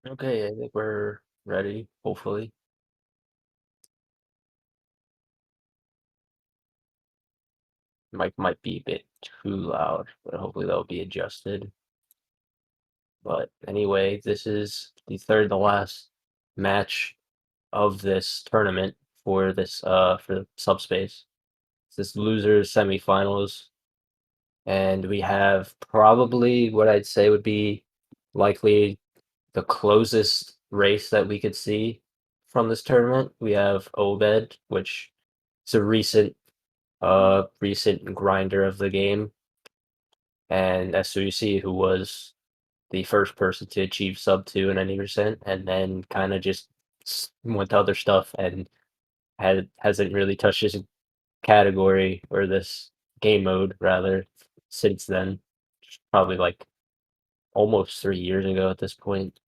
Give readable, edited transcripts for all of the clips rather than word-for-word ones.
Okay, I think we're ready, hopefully. Mic might be a bit too loud, but hopefully that'll be adjusted. But anyway, this is the third to last match of this tournament for the subspace. It's this losers semifinals, and we have probably what I'd say would be likely the closest race that we could see from this tournament. We have Obed, which is a recent grinder of the game, and SOUC, who was the first person to achieve sub 2 in any percent, and then kind of just went to other stuff and hasn't really touched his category or this game mode rather since then. Probably like almost 3 years ago at this point.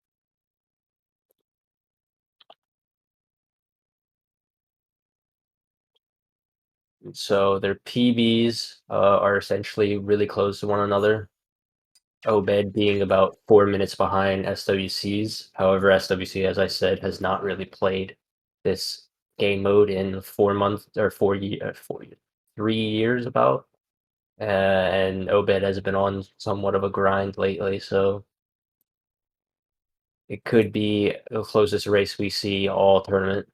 So their PBs are essentially really close to one another. Obed being about 4 minutes behind SWC's. However, SWC, as I said, has not really played this game mode in 4 months or 3 years about. And Obed has been on somewhat of a grind lately, so it could be the closest race we see all tournament.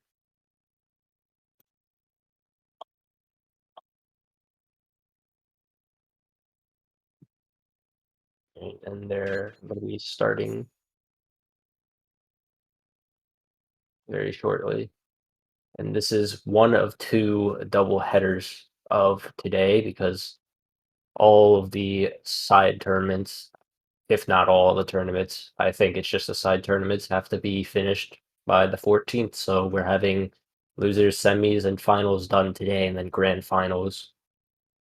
And they're going to be starting very shortly. And this is one of two double headers of today because all of the side tournaments, if not all the tournaments, I think it's just the side tournaments have to be finished by the 14th. So we're having losers, semis, and finals done today, and then grand finals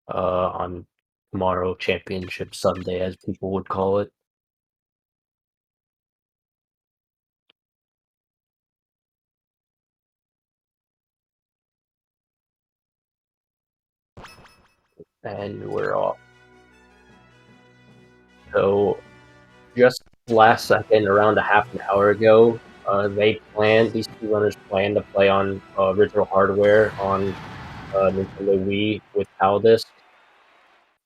on tomorrow, Championship Sunday, as people would call it. And we're off. So just last second, around a half an hour ago, these two runners planned to play on original hardware on Nintendo Wii with PAL disc,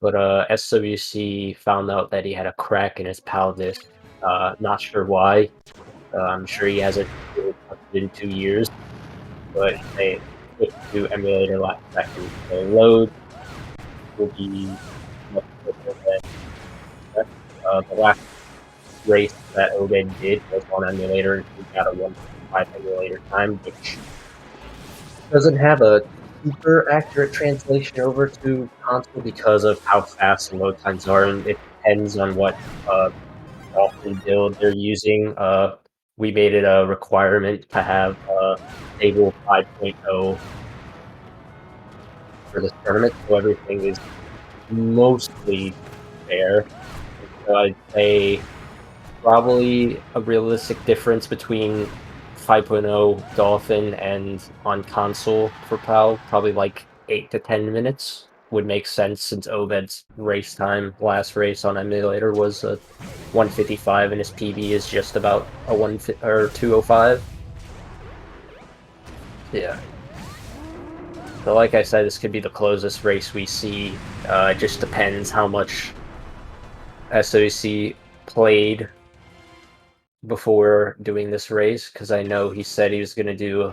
but SWC found out that he had a crack in his PAL disc. Not sure why. I'm sure he hasn't really touched it in 2 years, but they switched to emulator last second. So load will be much quicker than the last race that Obed did was on emulator, and he got a 1.5 emulator time, which doesn't have a super accurate translation over to console because of how fast the load times are, and it depends on what often build they're using. We made it a requirement to have stable 5.0 for this tournament, so everything is mostly fair. So I'd say probably a realistic difference between 5.0 Dolphin and on console for PAL, probably like 8 to 10 minutes would make sense since Obed's race time, last race on emulator was a 155 and his PB is just about a 205. Yeah. So like I said, this could be the closest race we see. It just depends how much SOC played before doing this race, because I know he said he was going to do a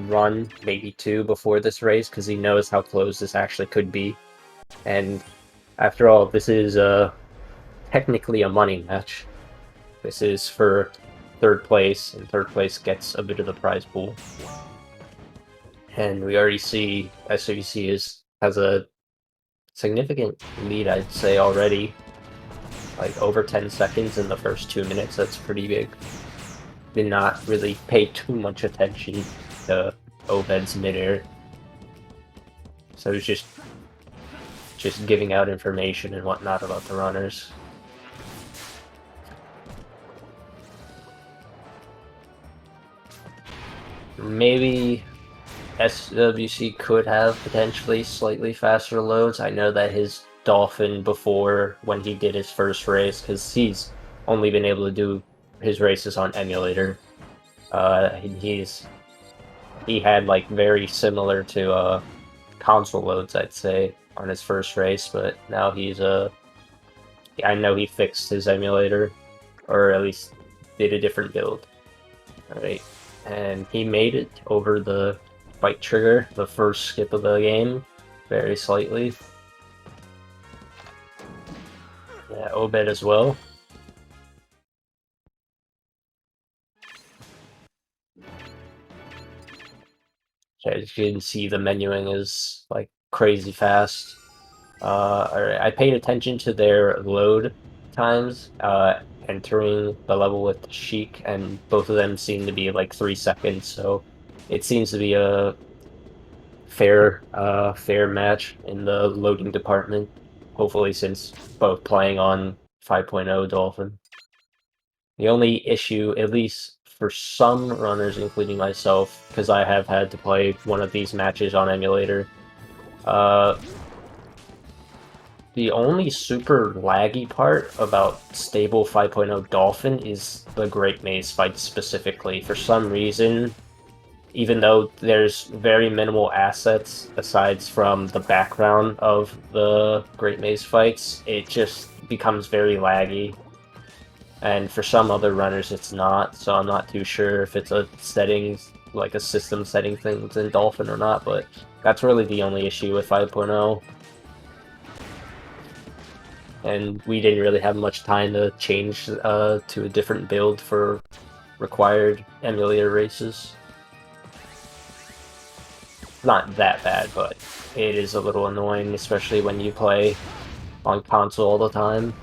run, maybe two, before this race, because he knows how close this actually could be. And after all, this is technically a money match. This is for third place, and third place gets a bit of the prize pool. And we already see SOC has a significant lead, I'd say, already. Like over 10 seconds in the first 2 minutes, that's pretty big. Did not really pay too much attention to Obed's midair. So it's just giving out information and whatnot about the runners. Maybe SWC could have potentially slightly faster loads. I know that his Dolphin before, when he did his first race, because he's only been able to do his races on emulator. He had like very similar to console loads, I'd say, on his first race, but now he's I know he fixed his emulator, or at least did a different build. Alright, and he made it over the fight trigger, the first skip of the game, very slightly. Yeah, Obed as well. As you can see, the menuing is like crazy fast. Alright, I paid attention to their load times, entering the level with Sheik, and both of them seem to be like 3 seconds, so it seems to be a fair match in the loading department, hopefully, since both playing on 5.0 Dolphin. The only issue, at least for some runners, including myself, because I have had to play one of these matches on emulator, the only super laggy part about stable 5.0 Dolphin is the Great Maze fight specifically. For some reason, even though there's very minimal assets aside from the background of the Great Maze fights, it just becomes very laggy. And for some other runners it's not, so I'm not too sure if it's a settings, like a system setting thing in Dolphin or not, but that's really the only issue with 5.0. And we didn't really have much time to change to a different build for required emulator races. Not that bad, but it is a little annoying, especially when you play on console all the time.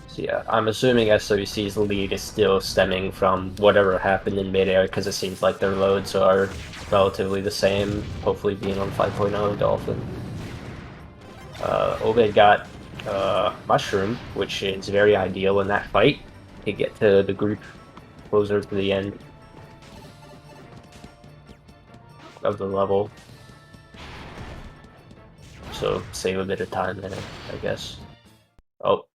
So yeah, I'm assuming SWC's lead is still stemming from whatever happened in midair, because it seems like their loads are relatively the same, hopefully being on 5.0 Dolphin. Obed got Mushroom, which is very ideal in that fight to get to the group closer to the end of the level. So save a bit of time there, I guess. Oh.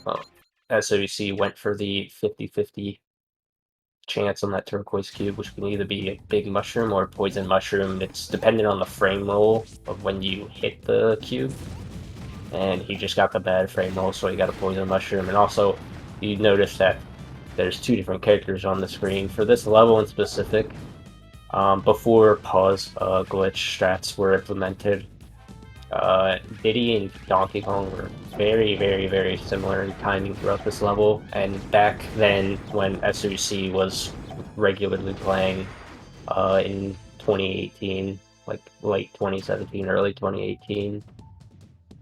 Well, SWC went for the 50-50 chance on that turquoise cube, which can either be a big mushroom or a poison mushroom. It's dependent on the frame roll of when you hit the cube. And he just got the bad frame roll, so he got a poison mushroom. And also, you notice that there's 2 different characters on the screen. For this level in specific, before pause glitch strats were implemented, Diddy and Donkey Kong were very similar in timing throughout this level, and back then when SOC was regularly playing in 2018, like late 2017, early 2018,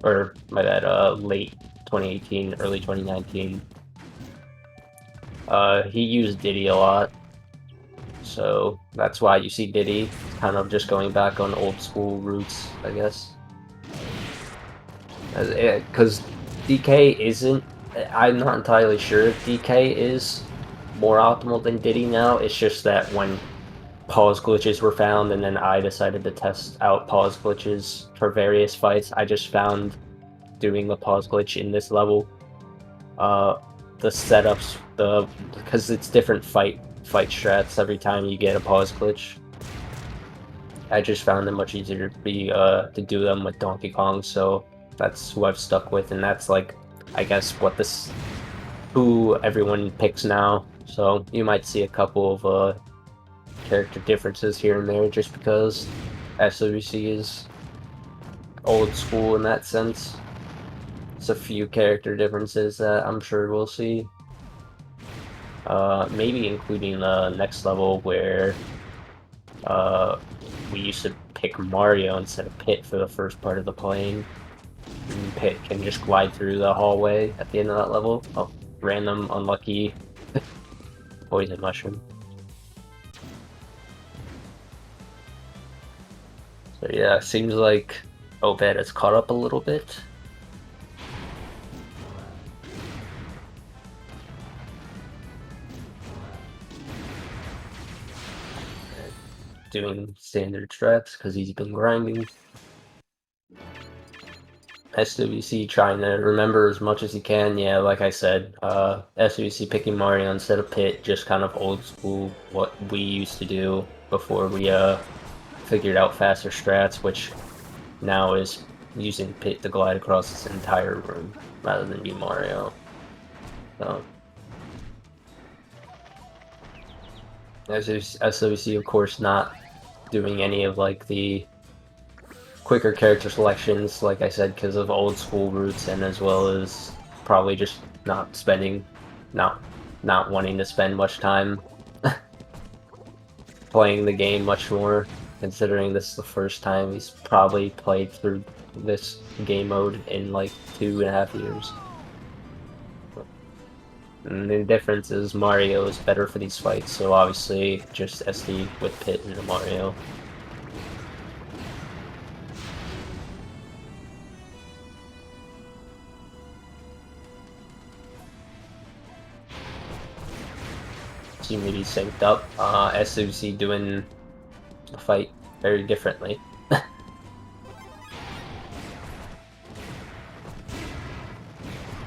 or my bad, late 2018, early 2019, he used Diddy a lot, so that's why you see Diddy kind of just going back on old school roots, I guess. Because DK isn't, I'm not entirely sure if DK is more optimal than Diddy now. It's just that when pause glitches were found, and then I decided to test out pause glitches for various fights, I just found doing the pause glitch in this level, the setups, because it's different fight strats every time you get a pause glitch. I just found it much easier to do them with Donkey Kong, so that's who I've stuck with, and that's like, I guess, who everyone picks now. So you might see a couple of character differences here and there, just because SWC is old school in that sense. It's a few character differences that I'm sure we'll see. Maybe including the next level where we used to pick Mario instead of Pit for the first part of the plane. And Pit can just glide through the hallway at the end of that level. Oh, random, unlucky poison mushroom. So yeah, seems like Obed has caught up a little bit. Doing standard strats because he's been grinding. SWC trying to remember as much as he can. Yeah, like I said, SWC picking Mario instead of Pit, just kind of old school, what we used to do before we figured out faster strats, which now is using Pit to glide across this entire room rather than be Mario. So SWC, of course, not doing any of like the quicker character selections, like I said, because of old school roots, and as well as probably just not wanting to spend much time playing the game much more, considering this is the first time he's probably played through this game mode in like 2.5 years. And the difference is Mario is better for these fights, so obviously just SD with Pit and Mario. Seem to be synced up. SUC doing the fight very differently.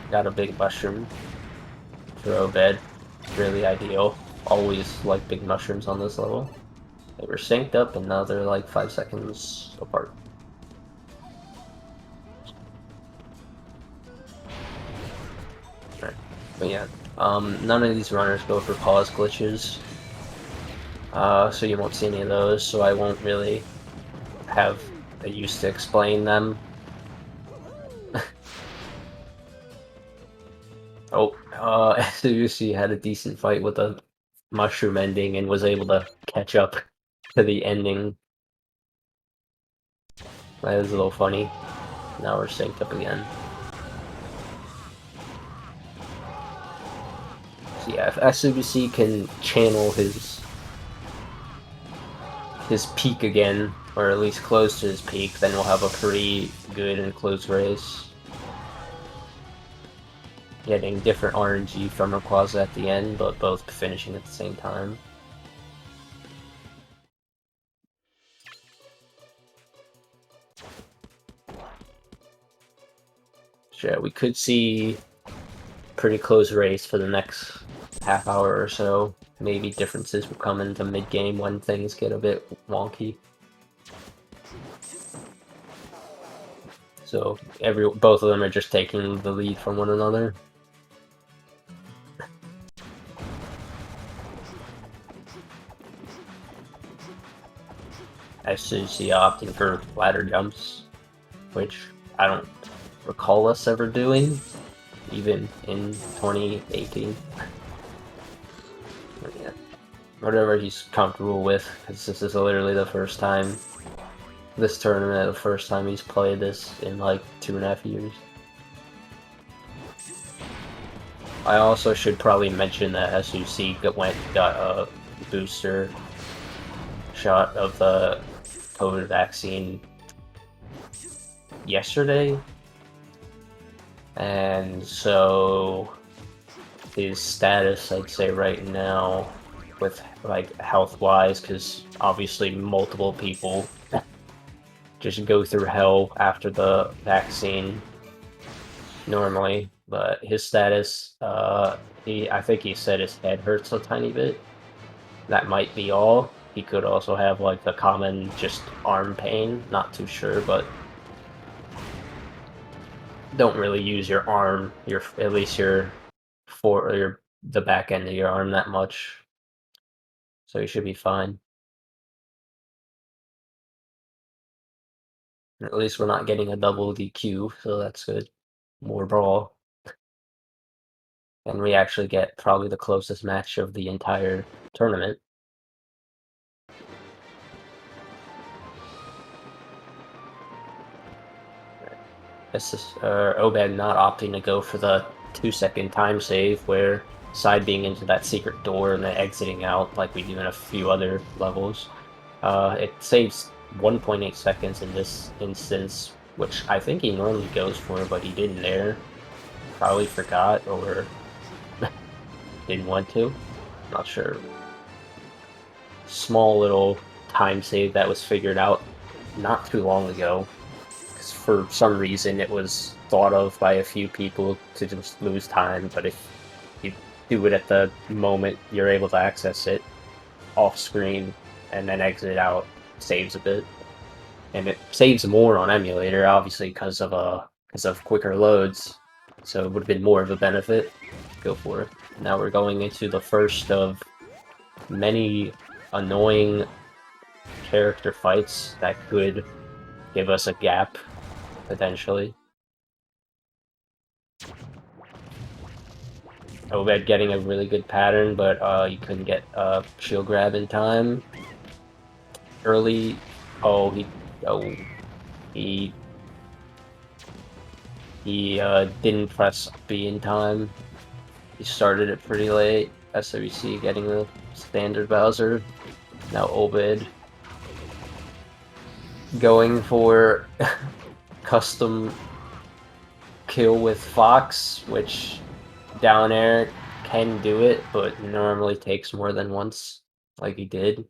Got a big mushroom for Obed. Really ideal. Always like big mushrooms on this level. They were synced up and now they're like 5 seconds apart. Right. But yeah. None of these runners go for pause glitches, so you won't see any of those, so I won't really have a use to explain them. SUC had a decent fight with a mushroom ending and was able to catch up to the ending. That is a little funny. Now we're synced up again. Yeah, if SWC can channel his peak again, or at least close to his peak, then we'll have a pretty good and close race. Getting different RNG from Rayquaza at the end, but both finishing at the same time. So yeah, we could see pretty close race for the next half hour or so. Maybe differences will come into mid-game when things get a bit wonky. So both of them are just taking the lead from one another. SUC opting for ladder jumps, which I don't recall us ever doing, even in 2018. Yeah. Whatever he's comfortable with, because this is literally the first time, this tournament, the first time he's played this in like 2.5 years. I also should probably mention that SUC got a booster shot of the COVID vaccine yesterday, and so his status, I'd say right now, with like health-wise, because obviously multiple people just go through hell after the vaccine normally, but his status, I think he said his head hurts a tiny bit. That might be all. He could also have like the common just arm pain, not too sure, but don't really use your arm, at least the back end of your arm that much, so you should be fine. At least we're not getting a double DQ, so that's good. More brawl. And we actually get probably the closest match of the entire tournament. This is Obed not opting to go for the 2-second time save, where side being into that secret door and then exiting out like we do in a few other levels. It saves 1.8 seconds in this instance, which I think he normally goes for, but he didn't there. Probably forgot or didn't want to. Not sure. Small little time save that was figured out not too long ago. for some reason it was thought of by a few people to just lose time, but if you do it at the moment you're able to access it off screen and then exit out, saves a bit. And it saves more on emulator, obviously, because of quicker loads, so it would have been more of a benefit. Go for it. Now we're going into the first of many annoying character fights that could give us a gap, potentially. Obed getting a really good pattern, but you couldn't get shield grab in time. Early, he didn't press B in time. He started it pretty late. SWC getting the standard Bowser. Now Obed going for custom kill with Fox, which down air can do it, but normally takes more than once, like he did.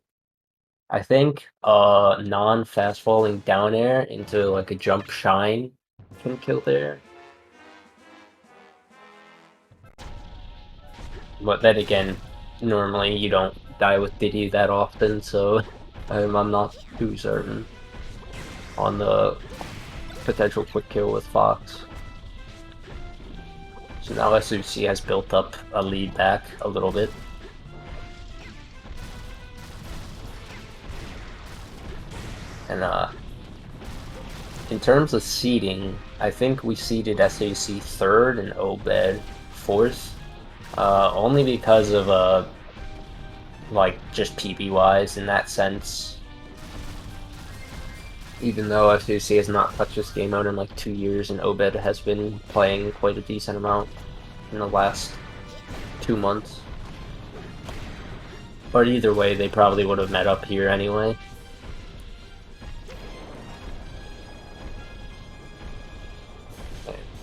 I think non-fast falling down air into like a jump shine can kill there. But then again, normally you don't die with Diddy that often, so I'm not too certain on the potential quick kill with Fox. So now SUC has built up a lead back a little bit. And in terms of seeding, I think we seeded SAC 3rd and Obed 4th. Only because of like just PB wise in that sense. Even though FCC has not touched this game mode in like 2 years, and Obed has been playing quite a decent amount in the last 2 months. But either way, they probably would have met up here anyway.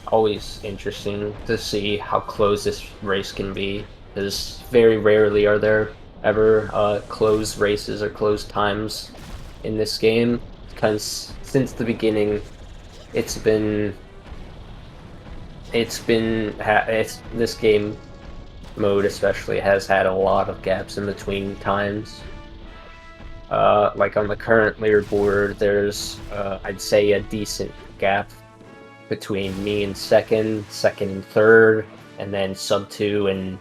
Always interesting to see how close this race can be, because very rarely are there ever close races or close times in this game, because since the beginning this game mode especially has had a lot of gaps in between times. Like on the current leaderboard, there's I'd say a decent gap between me and second and third, and then sub 2 and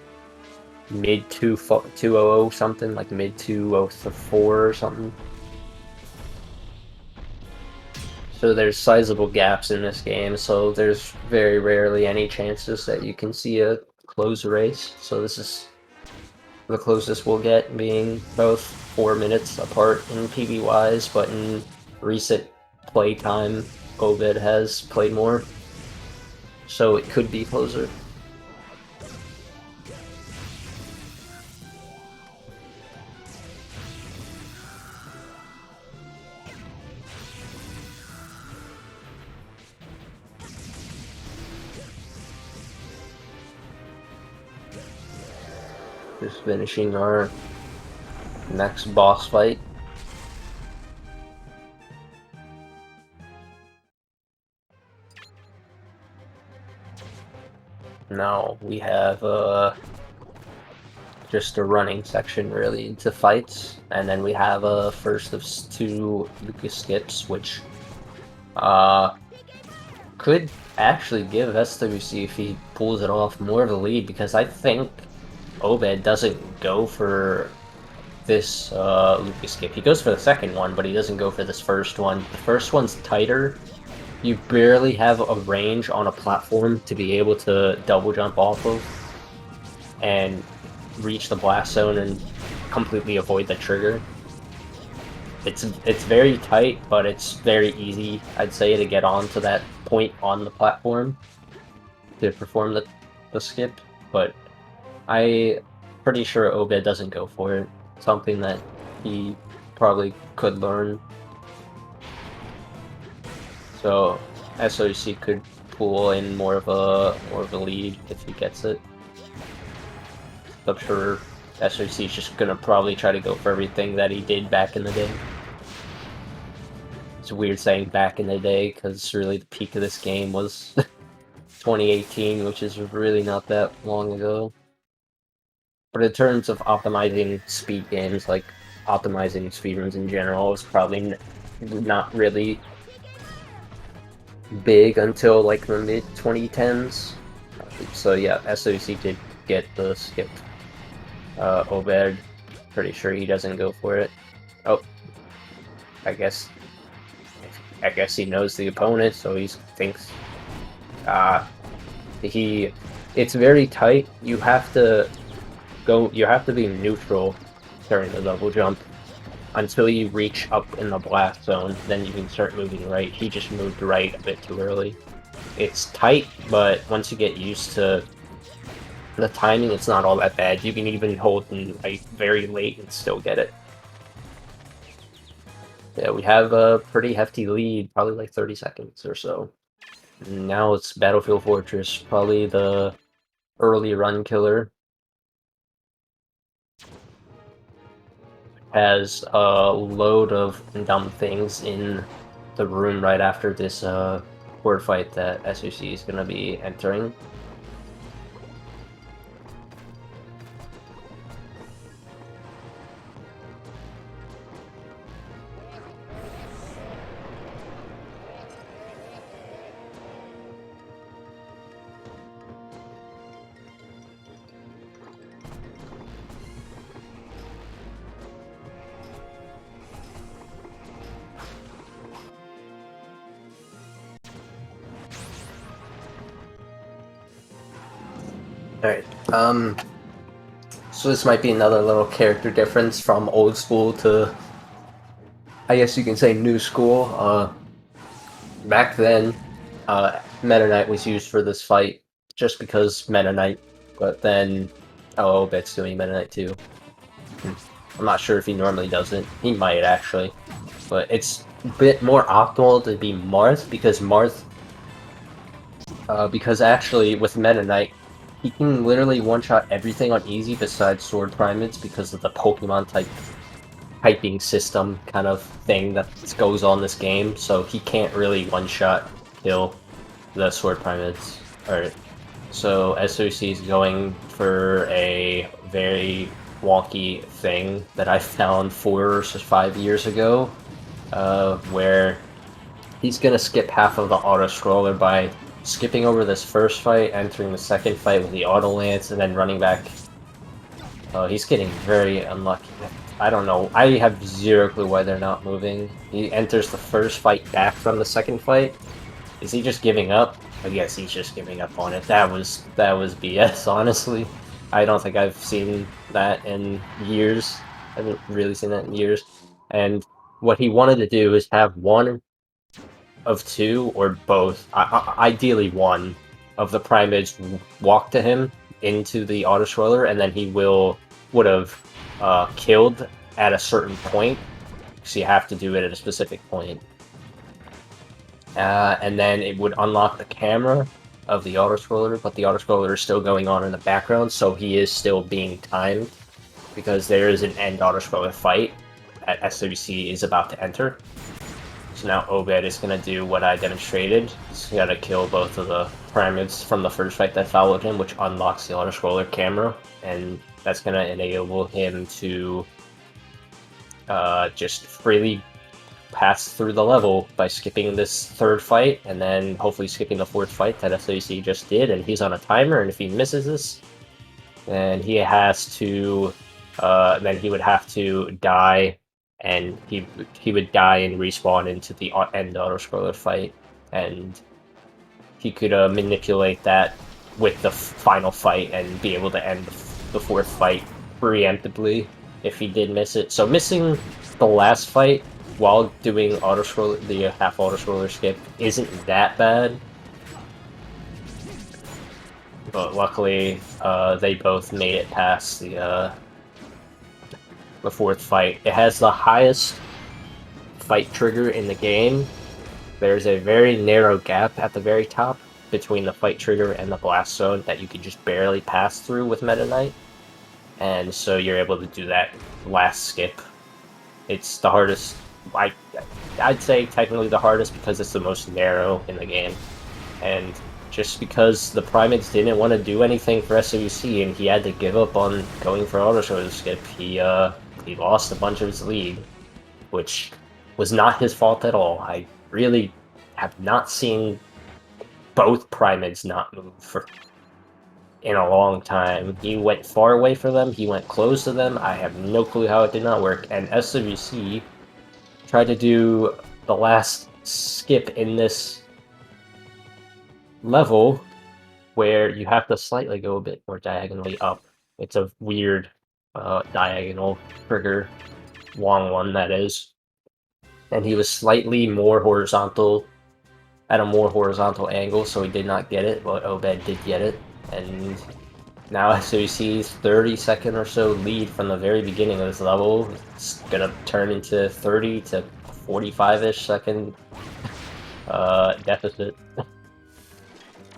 mid 200 something, like mid 204 or something. So there's sizable gaps in this game, so there's very rarely any chances that you can see a close race. So this is the closest we'll get, being both 4 minutes apart in PB wise, but in recent play time Obed has played more, so it could be closer. Just finishing our next boss fight. Now we have just a running section really into fights, and then we have a first of 2 Lucas skips, which could actually give SWC, if he pulls it off, more of a lead, because I think Obed doesn't go for this Lucas skip. He goes for the second one, but he doesn't go for this first one. The first one's tighter. You barely have a range on a platform to be able to double jump off of and reach the blast zone and completely avoid the trigger. It's very tight, but it's very easy, I'd say, to get onto that point on the platform to perform the skip, but I'm pretty sure Obed doesn't go for it. Something that he probably could learn. So SOC could pull in more of a lead if he gets it. I'm sure SOC is just gonna probably try to go for everything that he did back in the day. It's weird saying back in the day, because really the peak of this game was 2018, which is really not that long ago. But in terms of optimizing speed games, like optimizing speedruns in general, was probably not really big until like the mid-2010s. So yeah, SOC did get the skip. Obed, pretty sure he doesn't go for it. Oh, I guess he knows the opponent, so he thinks, it's very tight. You have to be neutral during the double jump until you reach up in the blast zone, then you can start moving right. He just moved right a bit too early. It's tight, but once you get used to the timing, it's not all that bad. You can even hold in like very late and still get it. Yeah, we have a pretty hefty lead, probably like 30 seconds or so. And now it's Battlefield Fortress, probably the early run killer. Has a load of dumb things in the room right after this board fight that SOC is going to be entering. Alright, so this might be another little character difference from old school to, I guess you can say, new school. Back then, Meta Knight was used for this fight just because Meta Knight, but then, oh, Obed's doing Meta Knight too. I'm not sure if he normally does it. He might, actually. But it's a bit more optimal to be Marth, because actually, with Meta Knight, he can literally one-shot everything on easy besides Sword Primates because of the Pokemon type typing system kind of thing that goes on this game, so he can't really one-shot kill the Sword Primates. Alright, so SOC is going for a very wonky thing that I found 4 or 5 years ago, where he's gonna skip half of the auto-scroller by skipping over this first fight, entering the second fight with the auto lance, and then running back. He's getting very unlucky. I don't know. I have zero clue why they're not moving. He enters the first fight back from the second fight. Is he just giving up? I guess he's just giving up on it. That was BS, honestly. I don't think I've seen that in years. I haven't really seen that in years. And what he wanted to do is have one of two or both, ideally one, of the Primates walk to him into the auto-scroller, and then he would have killed at a certain point, so you have to do it at a specific point. And then it would unlock the camera of the auto-scroller, but the auto-scroller is still going on in the background, so he is still being timed, because there is an end auto-scroller fight that SWC is about to enter. So now Obed is going to do what I demonstrated. He's got to kill both of the Primates from the first fight that followed him, which unlocks the auto-scroller camera, and that's going to enable him to just freely pass through the level by skipping this third fight, and then hopefully skipping the fourth fight that SOC just did, and he's on a timer, and if he misses this, then he has to, then he would have to die, and he would die and respawn into the end auto-scroller fight, and he could manipulate that with the final fight and be able to end the fourth fight preemptively if he did miss it. So missing the last fight while doing the half auto-scroller skip isn't that bad. But luckily, they both made it past the fourth fight. It has the highest fight trigger in the game. There's a very narrow gap at the very top between the fight trigger and the blast zone that you can just barely pass through with Meta Knight. And so you're able to do that last skip. It's the hardest. I'd say technically the hardest because it's the most narrow in the game. And just because the Primates didn't want to do anything for SWC and he had to give up on going for auto show skip, he lost a bunch of his lead, which was not his fault at all. I really have not seen both Primates not move in a long time. He went far away from them, he went close to them, I have no clue how it did not work, and SWC tried to do the last skip in this level where you have to slightly go a bit more diagonally up. It's a weird diagonal trigger, long one that is. And he was slightly more horizontal, at a more horizontal angle, so he did not get it, but Obed did get it. And now SWC's 30-second or so lead from the very beginning of this level. It's gonna turn into 30 to 45-ish second deficit.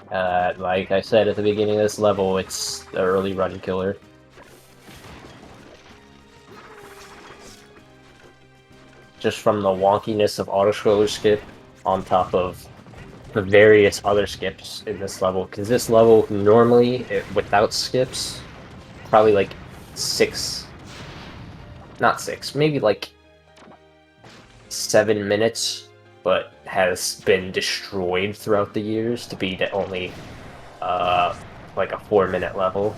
Like I said at the beginning of this level, it's the early run killer. Just from the wonkiness of auto-scroller skip on top of the various other skips in this level, because this level normally, without skips, probably like maybe like 7 minutes, but has been destroyed throughout the years to be only like a 4-minute level.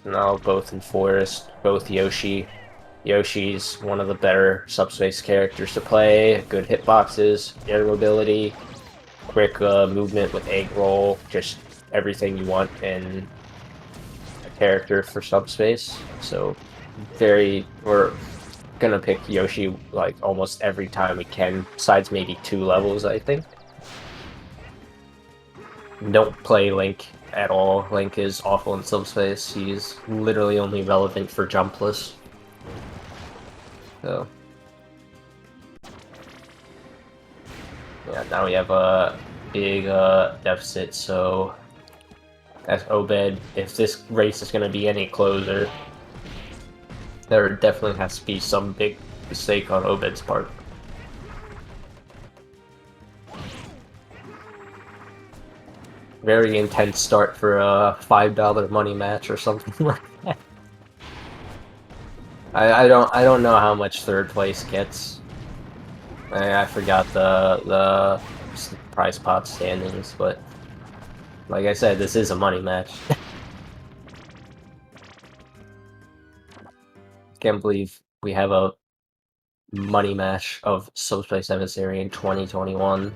Now both in Forest, both Yoshi. Yoshi's one of the better Subspace characters to play. Good hitboxes, air mobility, quick movement with egg roll, just everything you want in a character for Subspace. So we're gonna pick Yoshi like almost every time we can, besides maybe 2 levels, I think. Don't play Link at all. Link is awful in Subspace. He's literally only relevant for jumpless. So yeah, now we have a big deficit, so as Obed, if this race is gonna be any closer, there definitely has to be some big mistake on Obed's part. Very intense start for a $5 money match or something like that. I don't know how much third place gets. I forgot the prize pot standings, but like I said, this is a money match. Can't believe we have a money match of Subspace Emissary in 2021.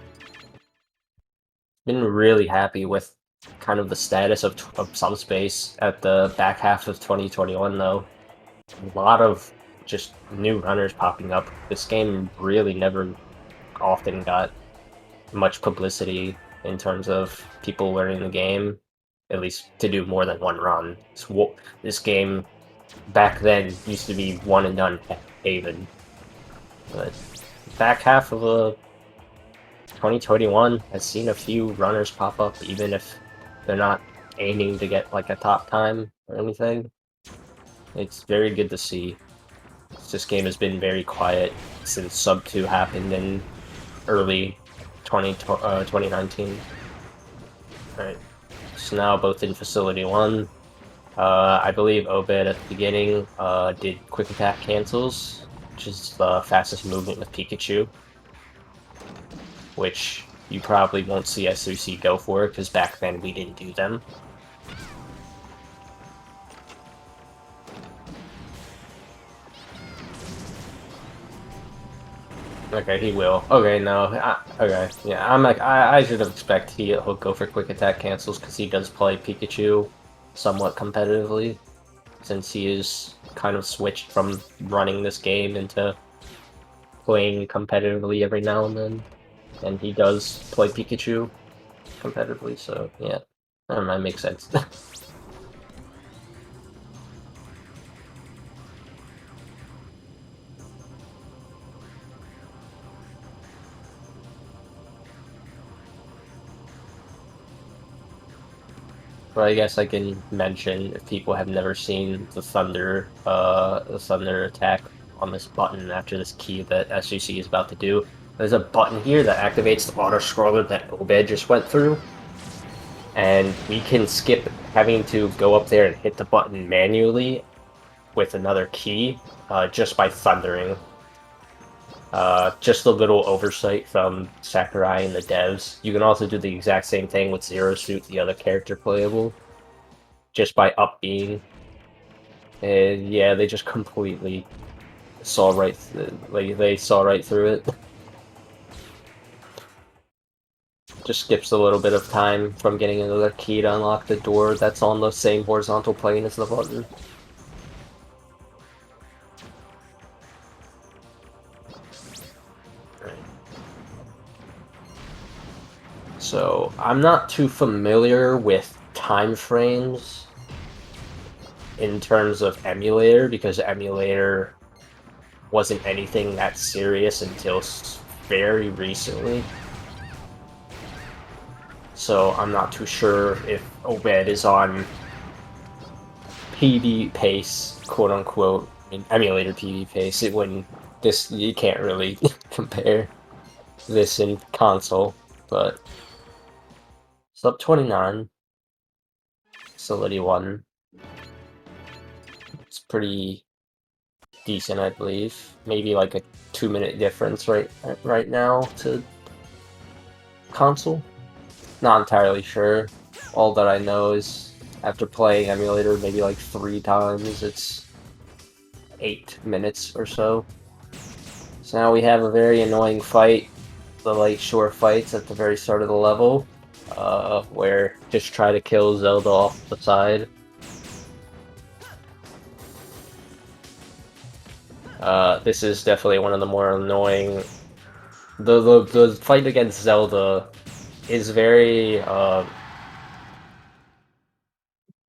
Been really happy with kind of the status of Subspace at the back half of 2021, though. A lot of just new runners popping up. This game really never often got much publicity in terms of people learning the game, at least to do more than one run. This game back then used to be one and done haven, but back half of 2021 has seen a few runners pop up, even if they're not aiming to get like a top time or anything. It's very good to see. This game has been very quiet since Sub 2 happened in early 2019. Alright, so now both in Facility 1. I believe Obed at the beginning did quick attack cancels, which is the fastest movement with Pikachu, which you probably won't see SUC go for, because back then we didn't do them. Okay, he will. Okay, no. Okay, yeah, I'm like, I should have expected he'll go for quick attack cancels, because he does play Pikachu somewhat competitively, since he is kind of switched from running this game into playing competitively every now and then. And he does play Pikachu competitively, so yeah. Never mind, makes sense. But I guess I can mention, if people have never seen the thunder attack on this button after this key that SGC is about to do, there's a button here that activates the auto-scroller that Obed just went through. And we can skip having to go up there and hit the button manually with another key, just by thundering. Just a little oversight from Sakurai and the devs. You can also do the exact same thing with Zero Suit, the other character playable, just by up being. And yeah, they just completely saw right they saw right through it. Just skips a little bit of time from getting another key to unlock the door that's on the same horizontal plane as the button. So, I'm not too familiar with time frames in terms of emulator, because emulator wasn't anything that serious until very recently. So I'm not too sure if Obed is on PB pace, quote unquote. I mean, emulator PB pace. You can't really compare this in console, but sub 29, facility 1. It's pretty decent, I believe. Maybe like a 2-minute difference right now to console. Not entirely sure. All that I know is after playing emulator maybe like 3 times, it's 8 minutes or so. So now we have a very annoying fight, the light shore fights at the very start of the level, where just try to kill Zelda off the side. This is definitely one of the more annoying. The fight against Zelda is very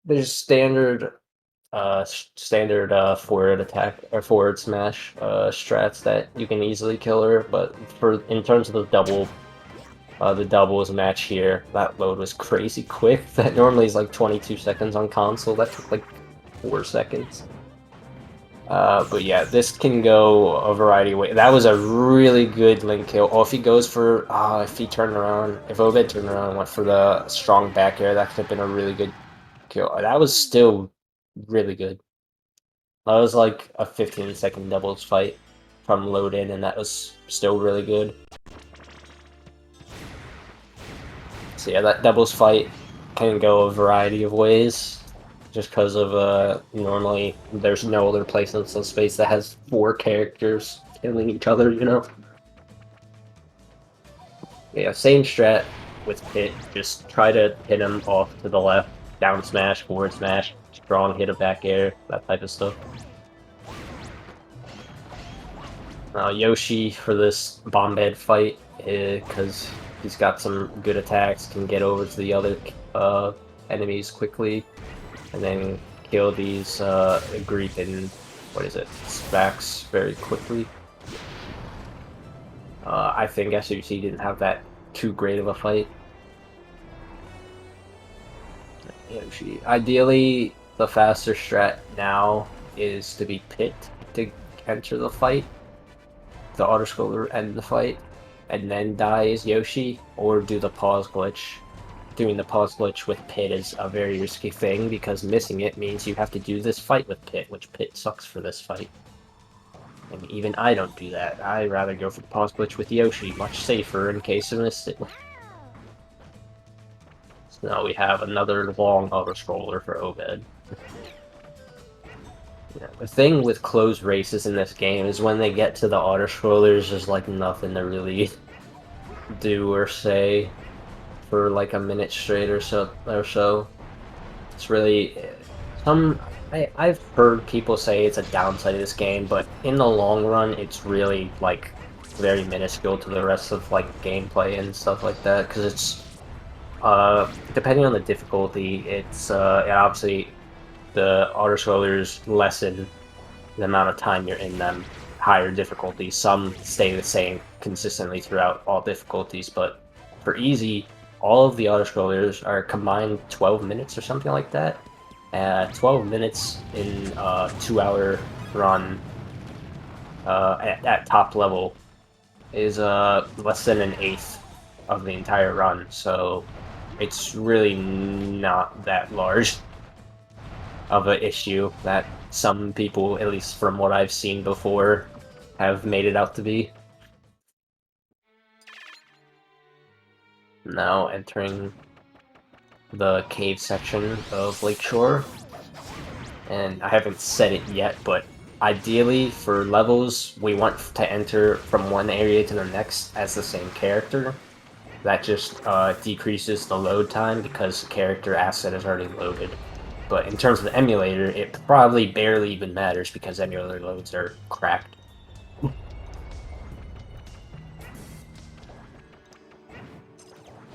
there's standard forward attack or forward smash strats that you can easily kill her, but in terms of the doubles match here, that load was crazy quick. That normally is like 22 seconds on console. That took like 4 seconds. But yeah, this can go a variety of ways. That was a really good Link kill. Oh, if he goes for, if he turned around, if Obed turned around and went for the strong back air, that could have been a really good kill. That was still really good. That was like a 15-second doubles fight from load in, and that was still really good. So yeah, that doubles fight can go a variety of ways. Just because of, normally there's no other place in Subspace that has 4 characters killing each other, you know? Yeah, same strat with Pit. Just try to hit him off to the left, down smash, forward smash, strong hit a back air, that type of stuff. Yoshi for this bomb bed fight, because he's got some good attacks, can get over to the other enemies quickly. And then kill these Greek and Spax very quickly. I think SUC didn't have that too great of a fight. Yoshi. Ideally, the faster strat now is to be Pit to enter the fight, the auto-scroller end the fight, and then die as Yoshi, or do the pause glitch. Doing the pause glitch with Pit is a very risky thing, because missing it means you have to do this fight with Pit, which Pit sucks for this fight. And even I don't do that. I'd rather go for the pause glitch with Yoshi, much safer in case I missed it. So now we have another long auto-scroller for Obed. Yeah, the thing with closed races in this game is when they get to the auto-scrollers, there's like nothing to really do or say for like a minute straight or so. It's really I've heard people say it's a downside of this game, but in the long run, it's really like very minuscule to the rest of like gameplay and stuff like that, because it's depending on the difficulty, it's obviously the auto-scrollers lessen the amount of time you're in them. Higher difficulties, some stay the same consistently throughout all difficulties, but for easy, all of the autoscrollers are combined 12 minutes or something like that. 12 minutes in a 2-hour run at top level is less than an eighth of the entire run, so it's really not that large of an issue that some people, at least from what I've seen before, have made it out to be. Now entering the cave section of Lakeshore, and I haven't said it yet, but ideally for levels we want to enter from one area to the next as the same character. That just decreases the load time because the character asset is already loaded. But in terms of the emulator, it probably barely even matters because emulator loads are cracked.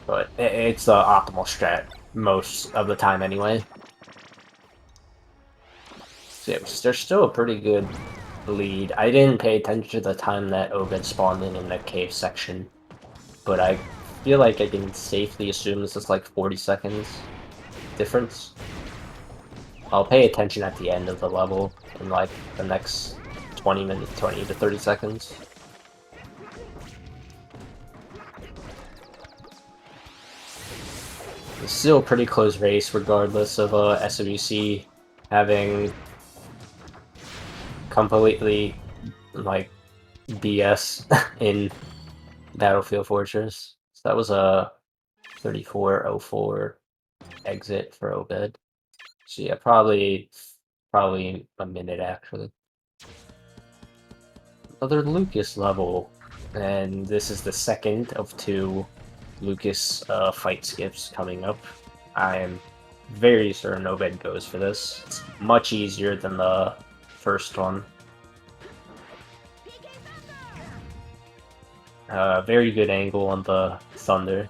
But it's the optimal strat most of the time anyway. So yeah, there's still a pretty good lead. I didn't pay attention to the time that Obed spawned in the cave section, but I feel like I can safely assume this is like 40 seconds difference. I'll pay attention at the end of the level in like the next 20 to 30 seconds. It's still a pretty close race regardless of SWC having completely like BS in Battlefield Fortress. So that was a 34:04 exit for Obed. So yeah, probably a minute actually. Another Lucas level, and this is the second of 2 Lucas fight skips coming up. I am very certain Obed goes for this. It's much easier than the first one. Very good angle on the Thunder,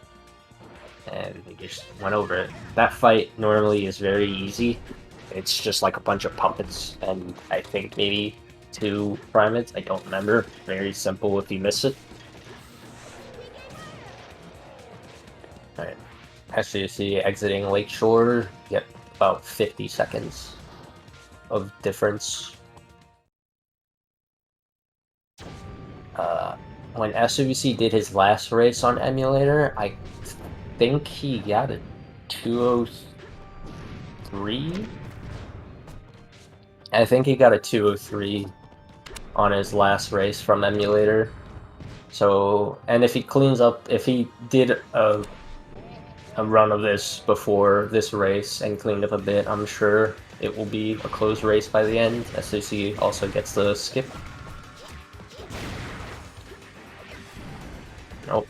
and he just went over it. That fight normally is very easy. It's just like a bunch of puppets, and I think maybe 2 primates, I don't remember. Very simple if you miss it. Alright, as you see, exiting Lakeshore, get about 50 seconds of difference. When SWC did his last race on emulator, I think he got a 203? I think he got a 203 on his last race from emulator. So, and if he cleans up, if he did a run of this before this race and cleaned up a bit, I'm sure it will be a close race by the end. SWC also gets the skip. Nope.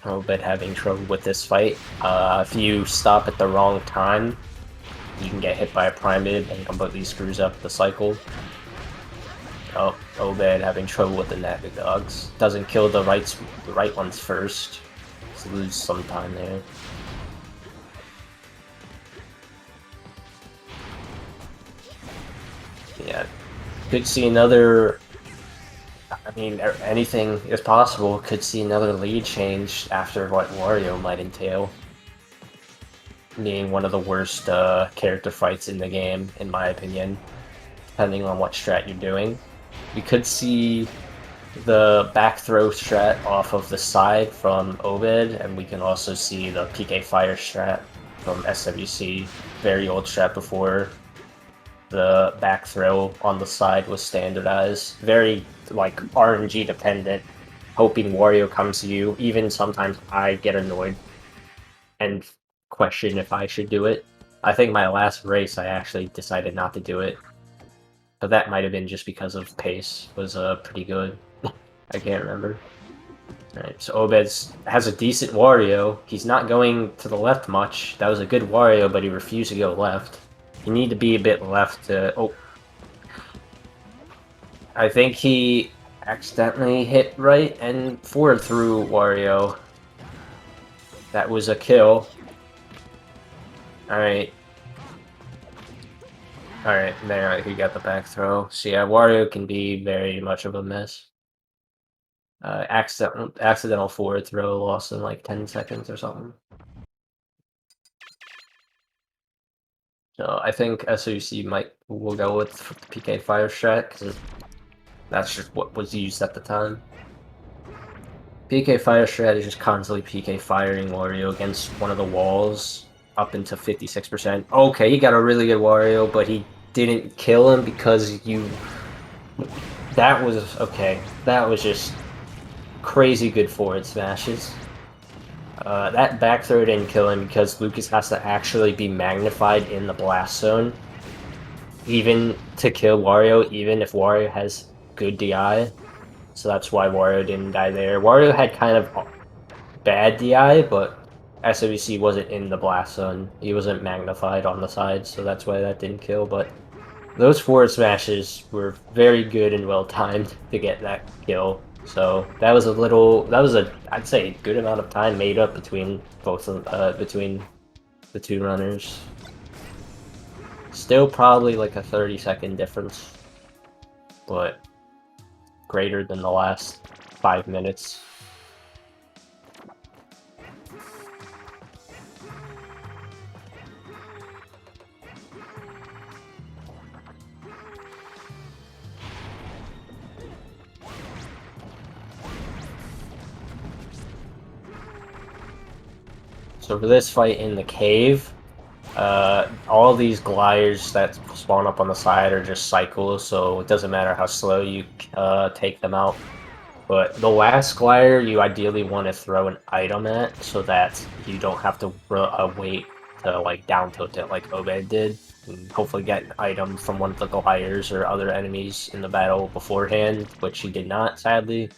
Obed having trouble with this fight. If you stop at the wrong time, you can get hit by a primate and completely screws up the cycle. Oh, Obed having trouble with the Naga dogs. Doesn't kill the right ones first. So lose some time there. Yeah, could see another. I mean, anything is possible. Could see another lead change after what Wario might entail. Being one of the worst character fights in the game, in my opinion, depending on what strat you're doing. We could see the back throw strat off of the side from Obed, and we can also see the PK fire strat from SWC. Very old strat before the back throw on the side was standardized. Very, like, RNG dependent, hoping Wario comes to you. Even sometimes I get annoyed and question if I should do it. I think my last race I actually decided not to do it. But that might have been just because of pace was pretty good. I can't remember. Alright, so Obed has a decent Wario. He's not going to the left much. That was a good Wario, but he refused to go left. You need to be a bit left to... Oh. I think he accidentally hit right and forward through Wario. That was a kill. Alright. Alright, there he got the back throw. So yeah, Wario can be very much of a mess. Accidental forward throw lost in like 10 seconds or something. So I think SOC will go with the PK fire strat because that's just what was used at the time. PK fire strat is just constantly PK firing Wario against one of the walls up into 56%. Okay, he got a really good Wario, but he didn't kill him because you... That was... Okay, that was just crazy good forward smashes. That back throw didn't kill him because Lucas has to actually be magnified in the blast zone. Even to kill Wario, even if Wario has good DI. So that's why Wario didn't die there. Wario had kind of bad DI, but SWC wasn't in the blast zone. He wasn't magnified on the side, so that's why that didn't kill. But those forward smashes were very good and well timed to get that kill. So that was I'd say, a good amount of time made up between between the two runners. Still probably like a 30-second difference, but greater than the last 5 minutes. So for this fight in the cave, all these gliders that spawn up on the side are just cycles, so it doesn't matter how slow you take them out. But the last glider you ideally want to throw an item at, so that you don't have to wait to like down tilt it like Obed did, and hopefully get an item from one of the gliders or other enemies in the battle beforehand, which he did not, sadly.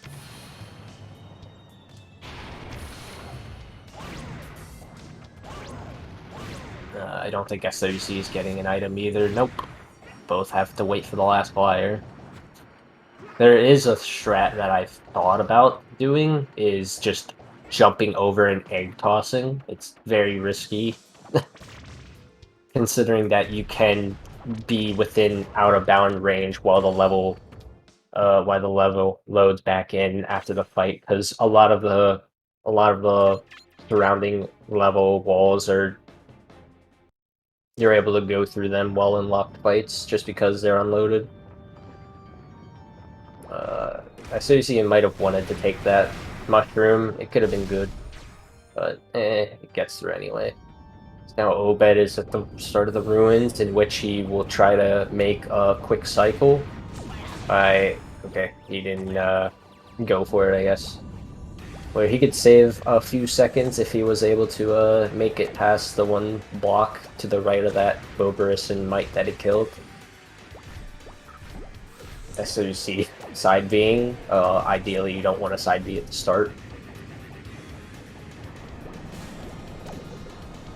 I don't think SWC is getting an item either. Nope. Both have to wait for the last glider. There is a strat that I've thought about doing, is just jumping over and egg tossing. It's very risky, considering that you can be within out of bound range while the level loads back in after the fight, because a lot of the surrounding level walls you're able to go through them while in locked fights just because they're unloaded. I seriously might have wanted to take that mushroom. It could have been good, but it gets through anyway. So now Obed is at the start of the ruins, in which he will try to make a quick cycle. Okay, he didn't go for it, I guess. Where he could save a few seconds if he was able to make it past the one block to the right of that Boberus and Mite that he killed. So you see, side Bing. Ideally, you don't want to side B at the start.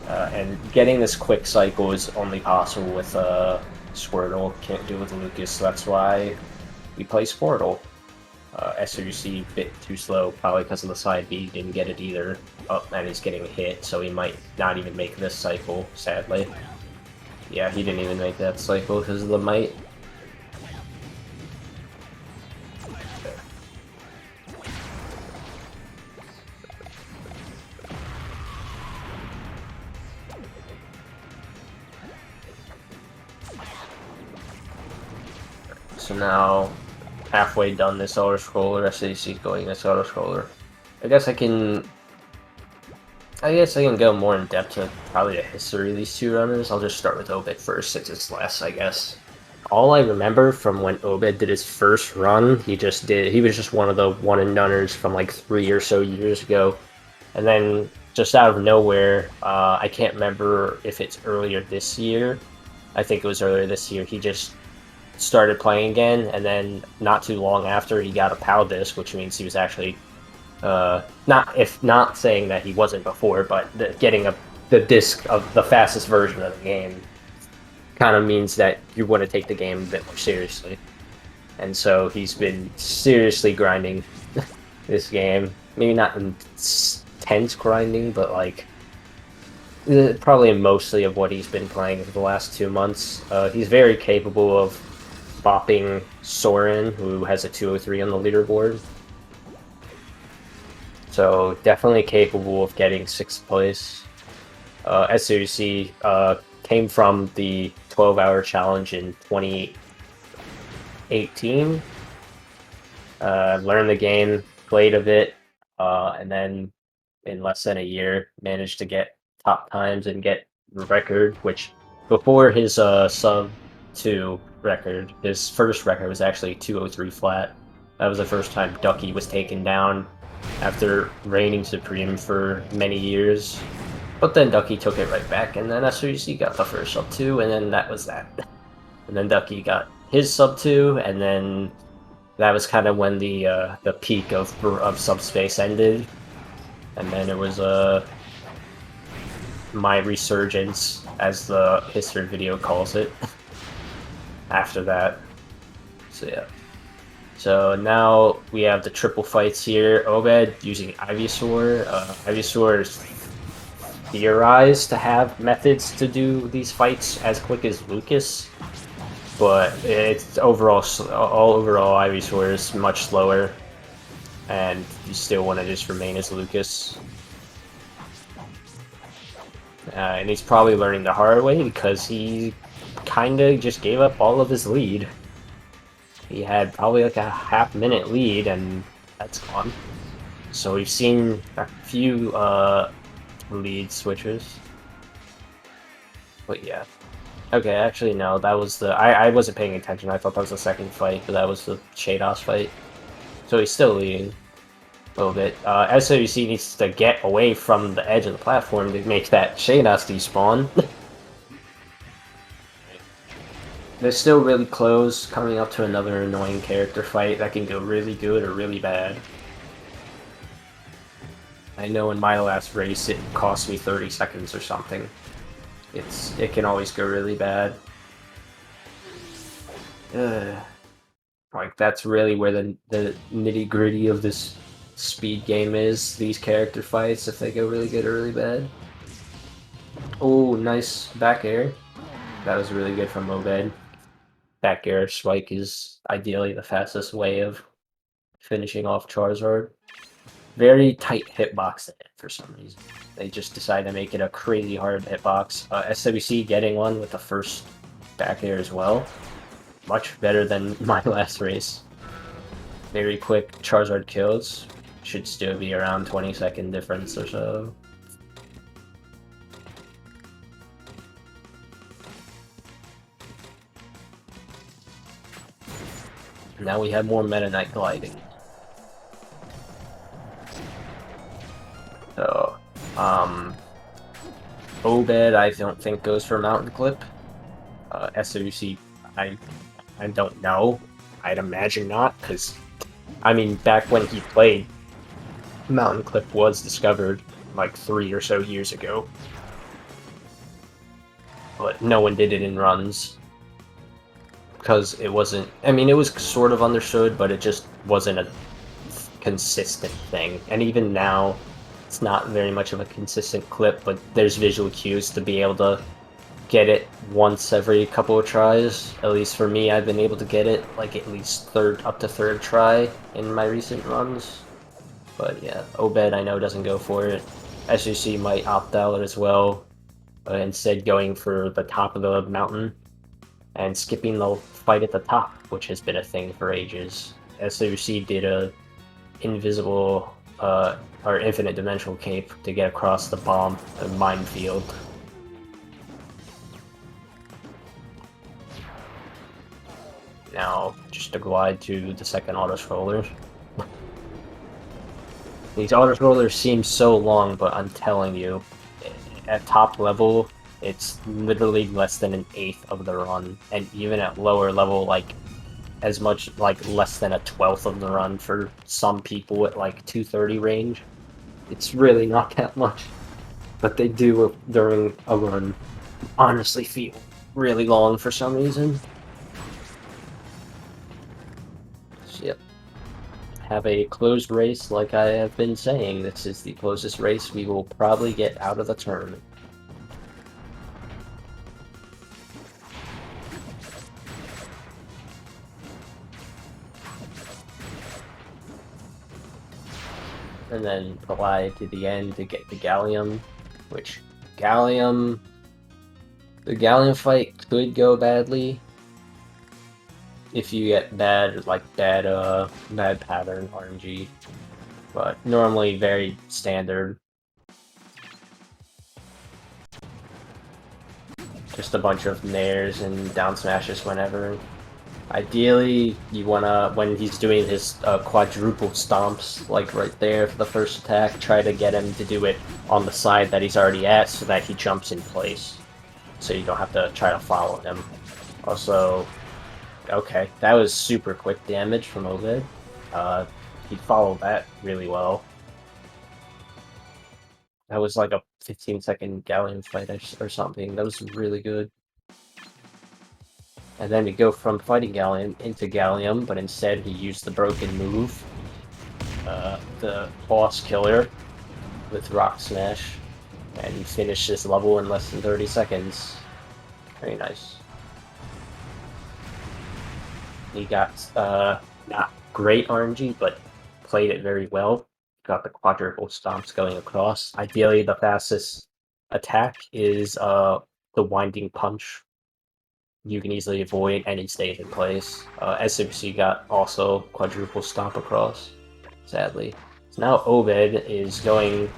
And getting this quick cycle is only possible with Squirtle. Can't do it with Lucas, so that's why we play Squirtle. SRC a bit too slow, probably because of the side B. Didn't get it either. Oh, and he's getting hit, so he might not even make this cycle, sadly. Yeah, he didn't even make that cycle because of the Mite. So now, halfway done this auto-scroller, SAC going this auto-scroller. I guess I can go more in depth to probably the history of these two runners. I'll just start with Obed first, since it's less, I guess. All I remember from when Obed did his first run, he was just one of the one-and-doneers from like 3 or so years ago. And then, just out of nowhere, I can't remember if it's earlier this year. I think it was earlier this year. He just started playing again, and then not too long after, he got a PAL disc, which means he was actually not saying that he wasn't before, but getting the disc of the fastest version of the game kind of means that you want to take the game a bit more seriously. And so he's been seriously grinding this game. Maybe not intense grinding, but like probably mostly of what he's been playing for the last 2 months. He's very capable of bopping Soren, who has a 203 on the leaderboard. So definitely capable of getting 6th place. SUC came from the 12-hour challenge in 2018. Learned the game, played a bit, and then in less than a year managed to get top times and get the record, which before his sub 2 record, his first record was actually 203 flat. That was the first time Ducky was taken down after reigning supreme for many years. But then Ducky took it right back, and then SWC got the first sub 2, and then that was that. And then Ducky got his sub 2, and then that was kind of when the peak of Subspace ended. And then it was my resurgence, as the history video calls it, after that. So yeah. So now we have the triple fights here. Obed using Ivysaur. Ivysaur is theorized to have methods to do these fights as quick as Lucas, but it's overall Ivysaur is much slower, and you still want to just remain as Lucas. And he's probably learning the hard way because he kinda just gave up all of his lead. He had probably like a half-minute lead, and that's gone. So we've seen a few lead switches. But yeah. Okay, actually no, that was the... I wasn't paying attention, I thought that was the second fight, but that was the Shados fight. So he's still leading a little bit. SWC needs to get away from the edge of the platform to make that Shados despawn. They're still really close, coming up to another annoying character fight that can go really good or really bad. I know in my last race it cost me 30 seconds or something. It can always go really bad. Like, that's really where the nitty-gritty of this speed game is, these character fights, if they go really good or really bad. Oh, nice back air. That was really good from Obed. Back air spike is ideally the fastest way of finishing off Charizard. Very tight hitbox for some reason. They just decided to make it a crazy hard hitbox. SWC getting one with the first back air as well. Much better than my last race. Very quick Charizard kills. Should still be around 20-second difference or so. Now we have more Meta Knight gliding. So, Obed I don't think goes for Mountain Clip. SWC, I don't know. I'd imagine not, because, I mean, back when he played, Mountain Clip was discovered like 3 or so years ago. But no one did it in runs. Because it wasn't, I mean, it was sort of understood, but it just wasn't a consistent thing. And even now, it's not very much of a consistent clip, but there's visual cues to be able to get it once every couple of tries. At least for me, I've been able to get it like at least up to third try in my recent runs. But yeah, Obed I know doesn't go for it. SGC might opt out as well, instead going for the top of the mountain and skipping the fight at the top, which has been a thing for ages. SWC did a invisible or infinite dimensional cape to get across the minefield. Now, just to glide to the second auto-scroller. These auto-scrollers seem so long, but I'm telling you, at top level, it's literally less than an eighth of the run, and even at lower level, like, as much, like, less than a 12th of the run for some people at, like, 230 range. It's really not that much, but they do, during a run, honestly feel really long for some reason. So, yep. Have a closed race, like I have been saying. This is the closest race we will probably get out of the tournament. And then glide to the end to get the Gallium, which Gallium The Galleon fight could go badly if you get bad pattern RNG, but normally very standard. Just a bunch of nairs and down smashes whenever. Ideally, you wanna, when he's doing his quadruple stomps, like right there for the first attack, try to get him to do it on the side that he's already at so that he jumps in place. So you don't have to try to follow him. Also, okay, that was super quick damage from Obed. He followed that really well. That was like a 15-second Galleon fight or something. That was really good. And then we go from fighting Galleon into Gallium, but instead he used the broken move. The boss killer with Rock Smash. And he finished this level in less than 30 seconds. Very nice. He got, not great RNG, but played it very well. Got the quadruple stomps going across. Ideally, the fastest attack is the Winding Punch. You can easily avoid and he stays in place. SSBB got also quadruple stomp across, sadly. So now Obed is going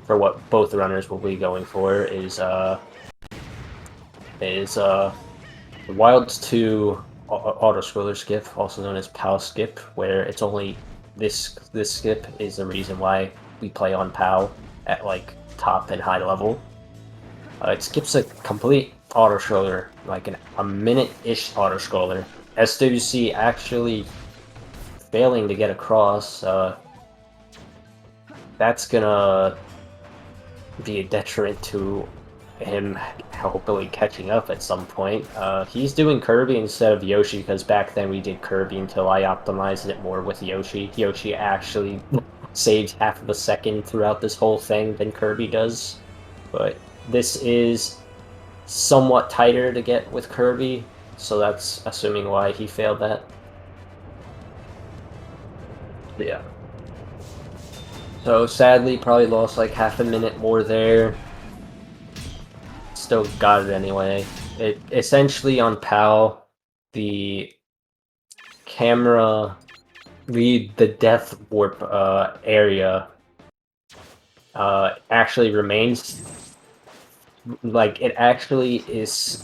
for what both runners will be going for, is Wilds 2 auto-scroller skip, also known as PAL skip, where it's only this skip is the reason why we play on PAL at like top and high level. It skips a complete auto-scroller, like a minute-ish auto-scroller. SWC actually failing to get across, that's gonna be a detriment to him hopefully catching up at some point. He's doing Kirby instead of Yoshi, because back then we did Kirby until I optimized it more with Yoshi. Yoshi actually saves half of a second throughout this whole thing than Kirby does, but this is somewhat tighter to get with Kirby, so that's assuming why he failed that. Yeah. So sadly, probably lost like half a minute more there. Still got it anyway. It essentially on PAL, the camera, the death warp area actually remains. Like, it actually is,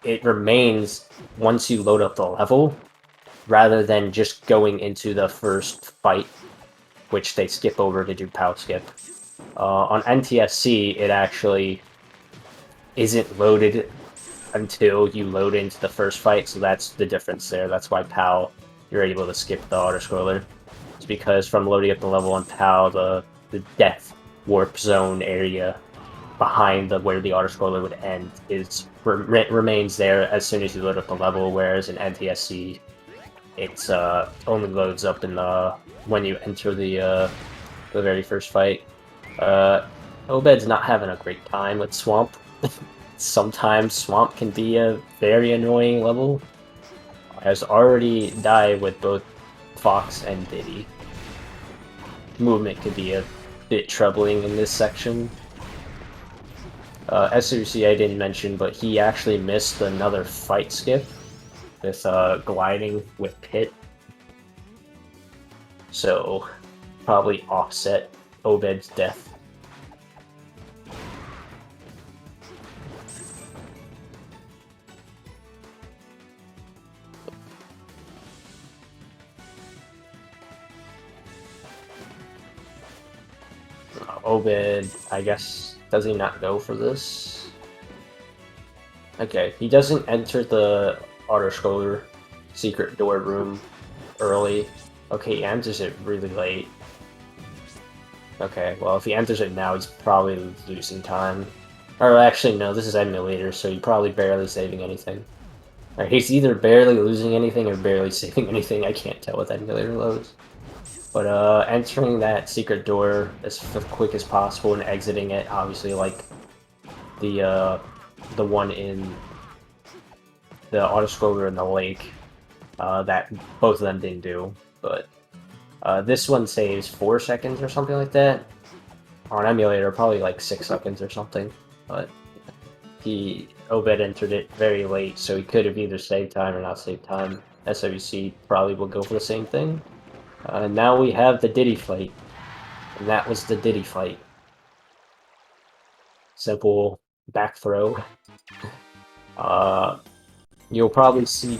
it remains once you load up the level, rather than just going into the first fight, which they skip over to do PAL skip. On NTSC, it actually isn't loaded until you load into the first fight, so that's the difference there. That's why PAL, you're able to skip the auto-scroller. It's because from loading up the level on PAL, the death warp zone area behind where the auto-scroller would end remains there as soon as you load up the level, whereas in NTSC, it's only loads up in when you enter the very first fight. Obed's not having a great time with Swamp. Sometimes Swamp can be a very annoying level. Has already died with both Fox and Diddy. Movement could be a bit troubling in this section. SUC I didn't mention, but he actually missed another fight skip with gliding with Pit. So, probably offset Obed's death. Obed, I guess, does he not go for this? Okay, he doesn't enter the auto-scroller secret door room early. Okay, he enters it really late. Okay, well, if he enters it now, he's probably losing time. Or actually, no, this is emulator, so he's probably barely saving anything. Or he's either barely losing anything or barely saving anything. I can't tell with emulator loads. But entering that secret door as quick as possible and exiting it, obviously, like the one in the auto-scroller in the lake, that both of them didn't do. But this one saves 4 seconds or something like that. On emulator, probably like 6 seconds or something. But Obed entered it very late, so he could have either saved time or not saved time. SWC probably will go for the same thing. Now we have the Diddy fight. And that was the Diddy fight. Simple back throw. You'll probably see...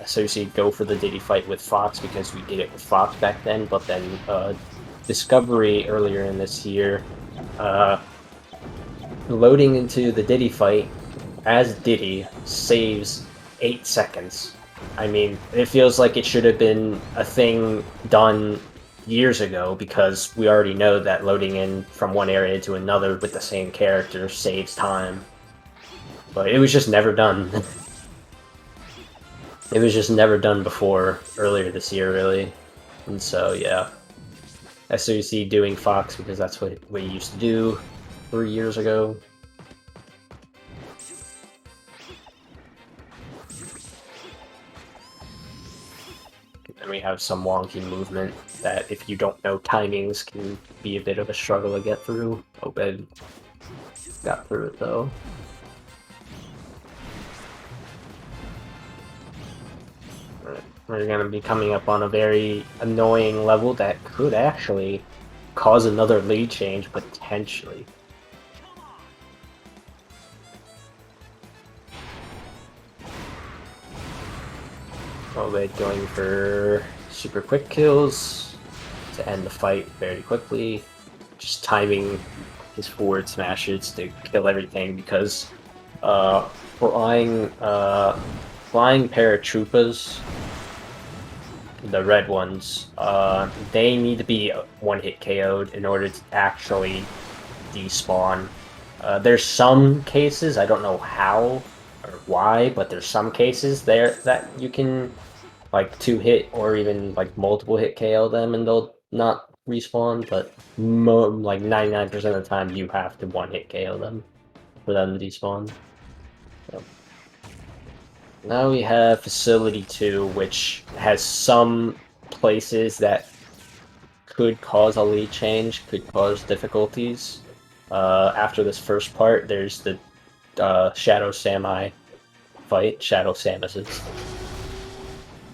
SOC go for the Diddy fight with Fox because we did it with Fox back then, but then Discovery earlier in this year loading into the Diddy fight as Diddy saves 8 seconds. I mean, it feels like it should have been a thing done years ago because we already know that loading in from one area to another with the same character saves time. But it was just never done. It was just never done before, earlier this year, really. And so, yeah. SOC doing Fox because that's what we used to do 3 years ago. And we have some wonky movement that, if you don't know timings, can be a bit of a struggle to get through. Obed got through it, though. We're going to be coming up on a very annoying level that could actually cause another lead change, potentially. Obed going for super quick kills to end the fight very quickly. Just timing his forward smashes to kill everything because flying paratroopers, the red ones, they need to be one-hit KO'd in order to actually despawn. There's some cases, I don't know how or why, but there's some cases there that you can like 2-hit or even like multiple hit KO them and they'll not respawn, but like 99% of the time you have to one-hit KO them for them to despawn. So. Now we have Facility 2, which has some places that could cause a lead change, could cause difficulties. After this first part, there's the Shadow Sami fight, Shadow Samuses.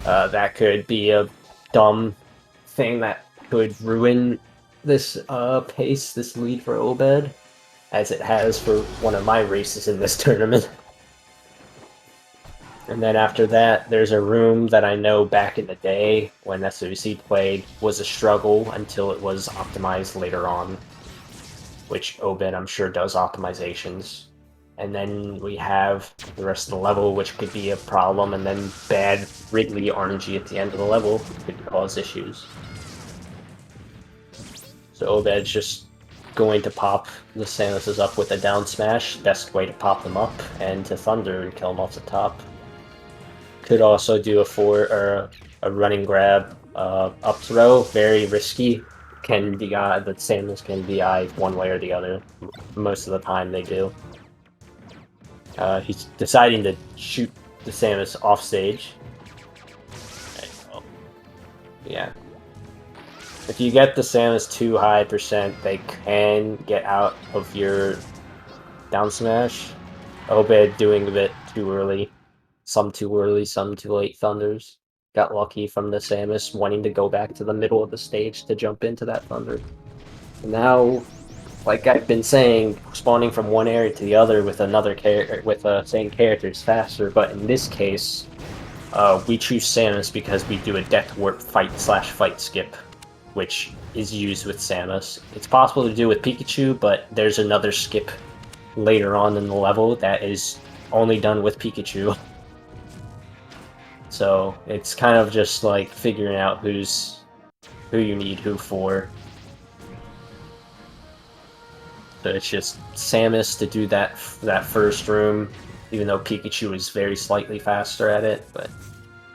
That could be a dumb thing that could ruin this pace, this lead for Obed, as it has for one of my races in this tournament. And then after that, there's a room that I know back in the day when SOC played was a struggle until it was optimized later on, which Obed I'm sure does optimizations. And then we have the rest of the level, which could be a problem, and then bad Ridley RNG at the end of the level could cause issues. So Obed's just going to pop the Samuses up with a down smash, best way to pop them up, and to thunder and kill them off the top. Could also do a running grab up throw, very risky. Can DI, the Samus can DI one way or the other. Most of the time they do. He's deciding to shoot the Samus off stage. Okay, well, yeah. If you get the Samus too high %, they can get out of your down smash. Obed doing a bit too early. Some too early, some too late thunders. Got lucky from the Samus wanting to go back to the middle of the stage to jump into that thunder. And now, like I've been saying, spawning from one area to the other with another character, with the same character is faster. But in this case, we choose Samus because we do a death warp fight/fight skip, which is used with Samus. It's possible to do with Pikachu, but there's another skip later on in the level that is only done with Pikachu. So it's kind of just like figuring out who you need who for. So it's just Samus to do that first room, even though Pikachu is very slightly faster at it, but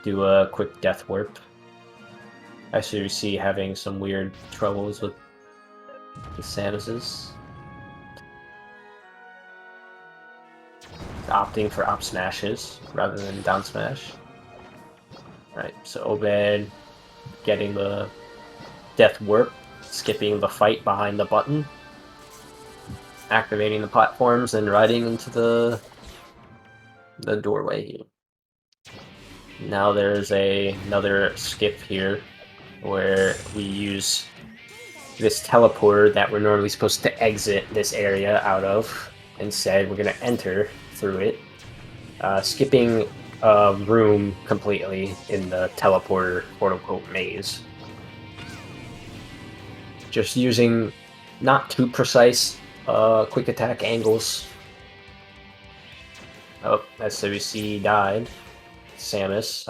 do a quick death warp. I see having some weird troubles with the Samuses. opting for up smashes rather than down smash. Alright, so Obed getting the death warp, skipping the fight behind the button, activating the platforms, and riding into the doorway here. Now there's another skip here where we use this teleporter that we're normally supposed to exit this area out of. Instead, we're going to enter through it, skipping a room completely in the teleporter quote-unquote maze. Just using not too precise quick attack angles. Oh, SWC died. Samus.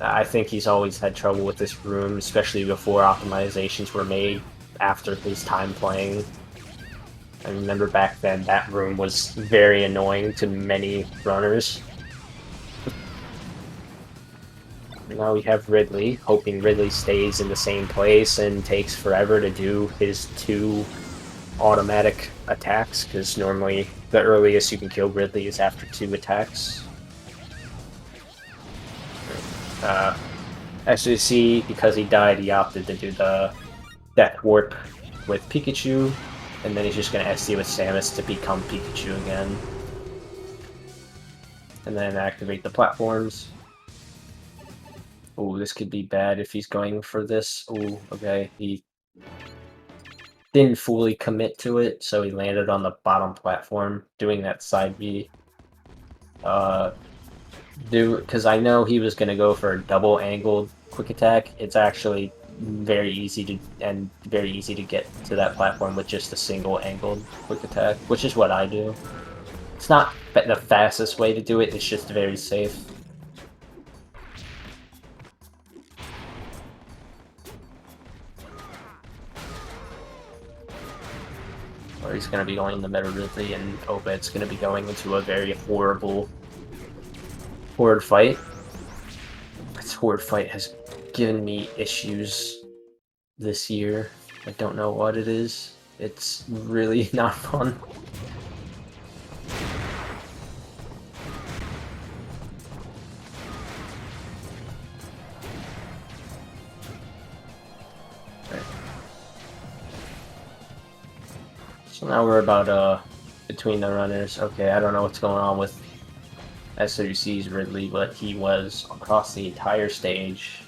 I think he's always had trouble with this room, especially before optimizations were made after his time playing. I remember back then that room was very annoying to many runners. Now we have Ridley, hoping Ridley stays in the same place and takes forever to do his 2 automatic attacks, because normally the earliest you can kill Ridley is after 2 attacks. As you see, because he died, he opted to do the Death Warp with Pikachu, and then he's just going to SD with Samus to become Pikachu again. And then activate the platforms. Oh, this could be bad if he's going for this. Oh, okay. He didn't fully commit to it, so he landed on the bottom platform, doing that side B. Because I know he was going to go for a double angled quick attack. It's actually very easy to get to that platform with just a single angled quick attack, which is what I do. It's not the fastest way to do it, it's just very safe. Or he's going to be going in the Meta Ridley, and Obed's going to be going into a very horrible horde fight. This horde fight has given me issues this year. I don't know what it is. It's really not fun. So now we're about between the runners. Okay, I don't know what's going on with SWC's Ridley, but he was across the entire stage.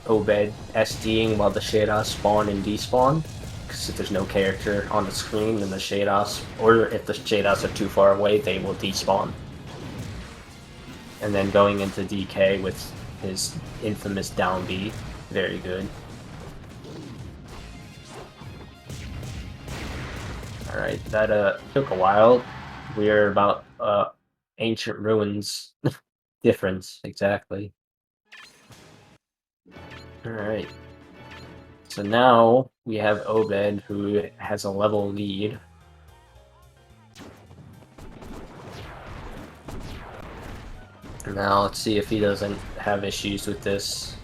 Obed SDing while the Shadas spawn and despawn, because if there's no character on the screen, then the Shadas, or if the Shadas are too far away, they will despawn. And then going into DK with his infamous down B, very good. Alright, that took a while. We're about Ancient Ruins difference, exactly. Alright. So now we have Obed, who has a level lead. Now let's see if he doesn't have issues with this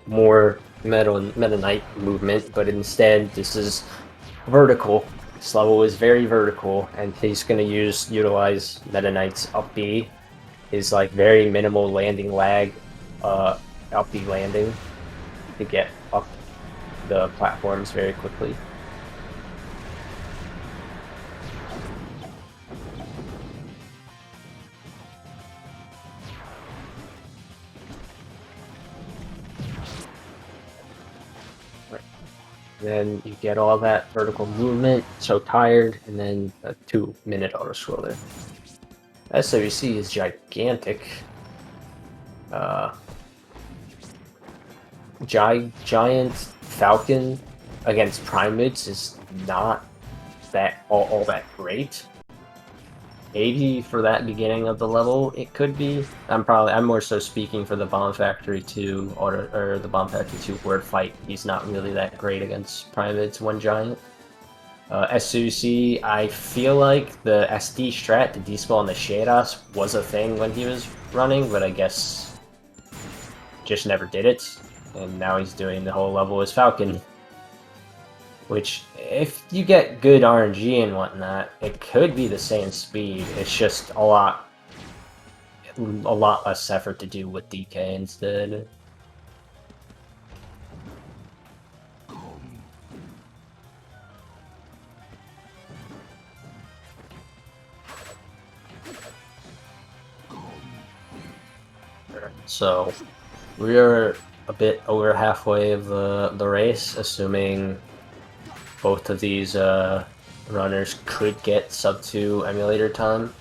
more Meta Knight movement, but instead this is vertical. This level is very vertical, and he's going to utilize Meta Knight's up B, his like very minimal landing lag, up B landing, to get up the platforms very quickly. Then you get all that vertical movement, so tired, and then a 2-minute auto-scroller. SWC is gigantic. Giant Falcon against Primates is not that all that great. Maybe for that beginning of the level, it could be. I'm more so speaking for the Bomb Factory 2 or the Bomb Factory 2 Horde fight. He's not really that great against Primates, one giant. SUC, I feel like the SD strat to despawn the Shadas was a thing when he was running, but I guess just never did it. And now he's doing the whole level as Falcon, which, if you get good RNG and whatnot, it could be the same speed. It's just a lot less effort to do with DK instead. So we are a bit over halfway of the race, assuming both of these runners could get sub 2 emulator time.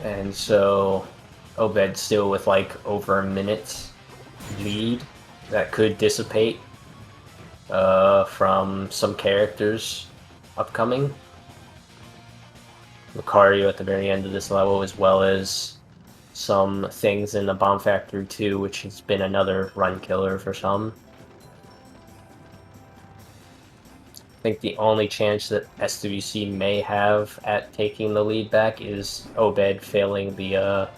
And so Obed still with like over a minute lead that could dissipate from some characters upcoming. Lucario at the very end of this level, as well as some things in the Bomb Factory 2, which has been another run killer for some. I think the only chance that SWC may have at taking the lead back is Obed failing the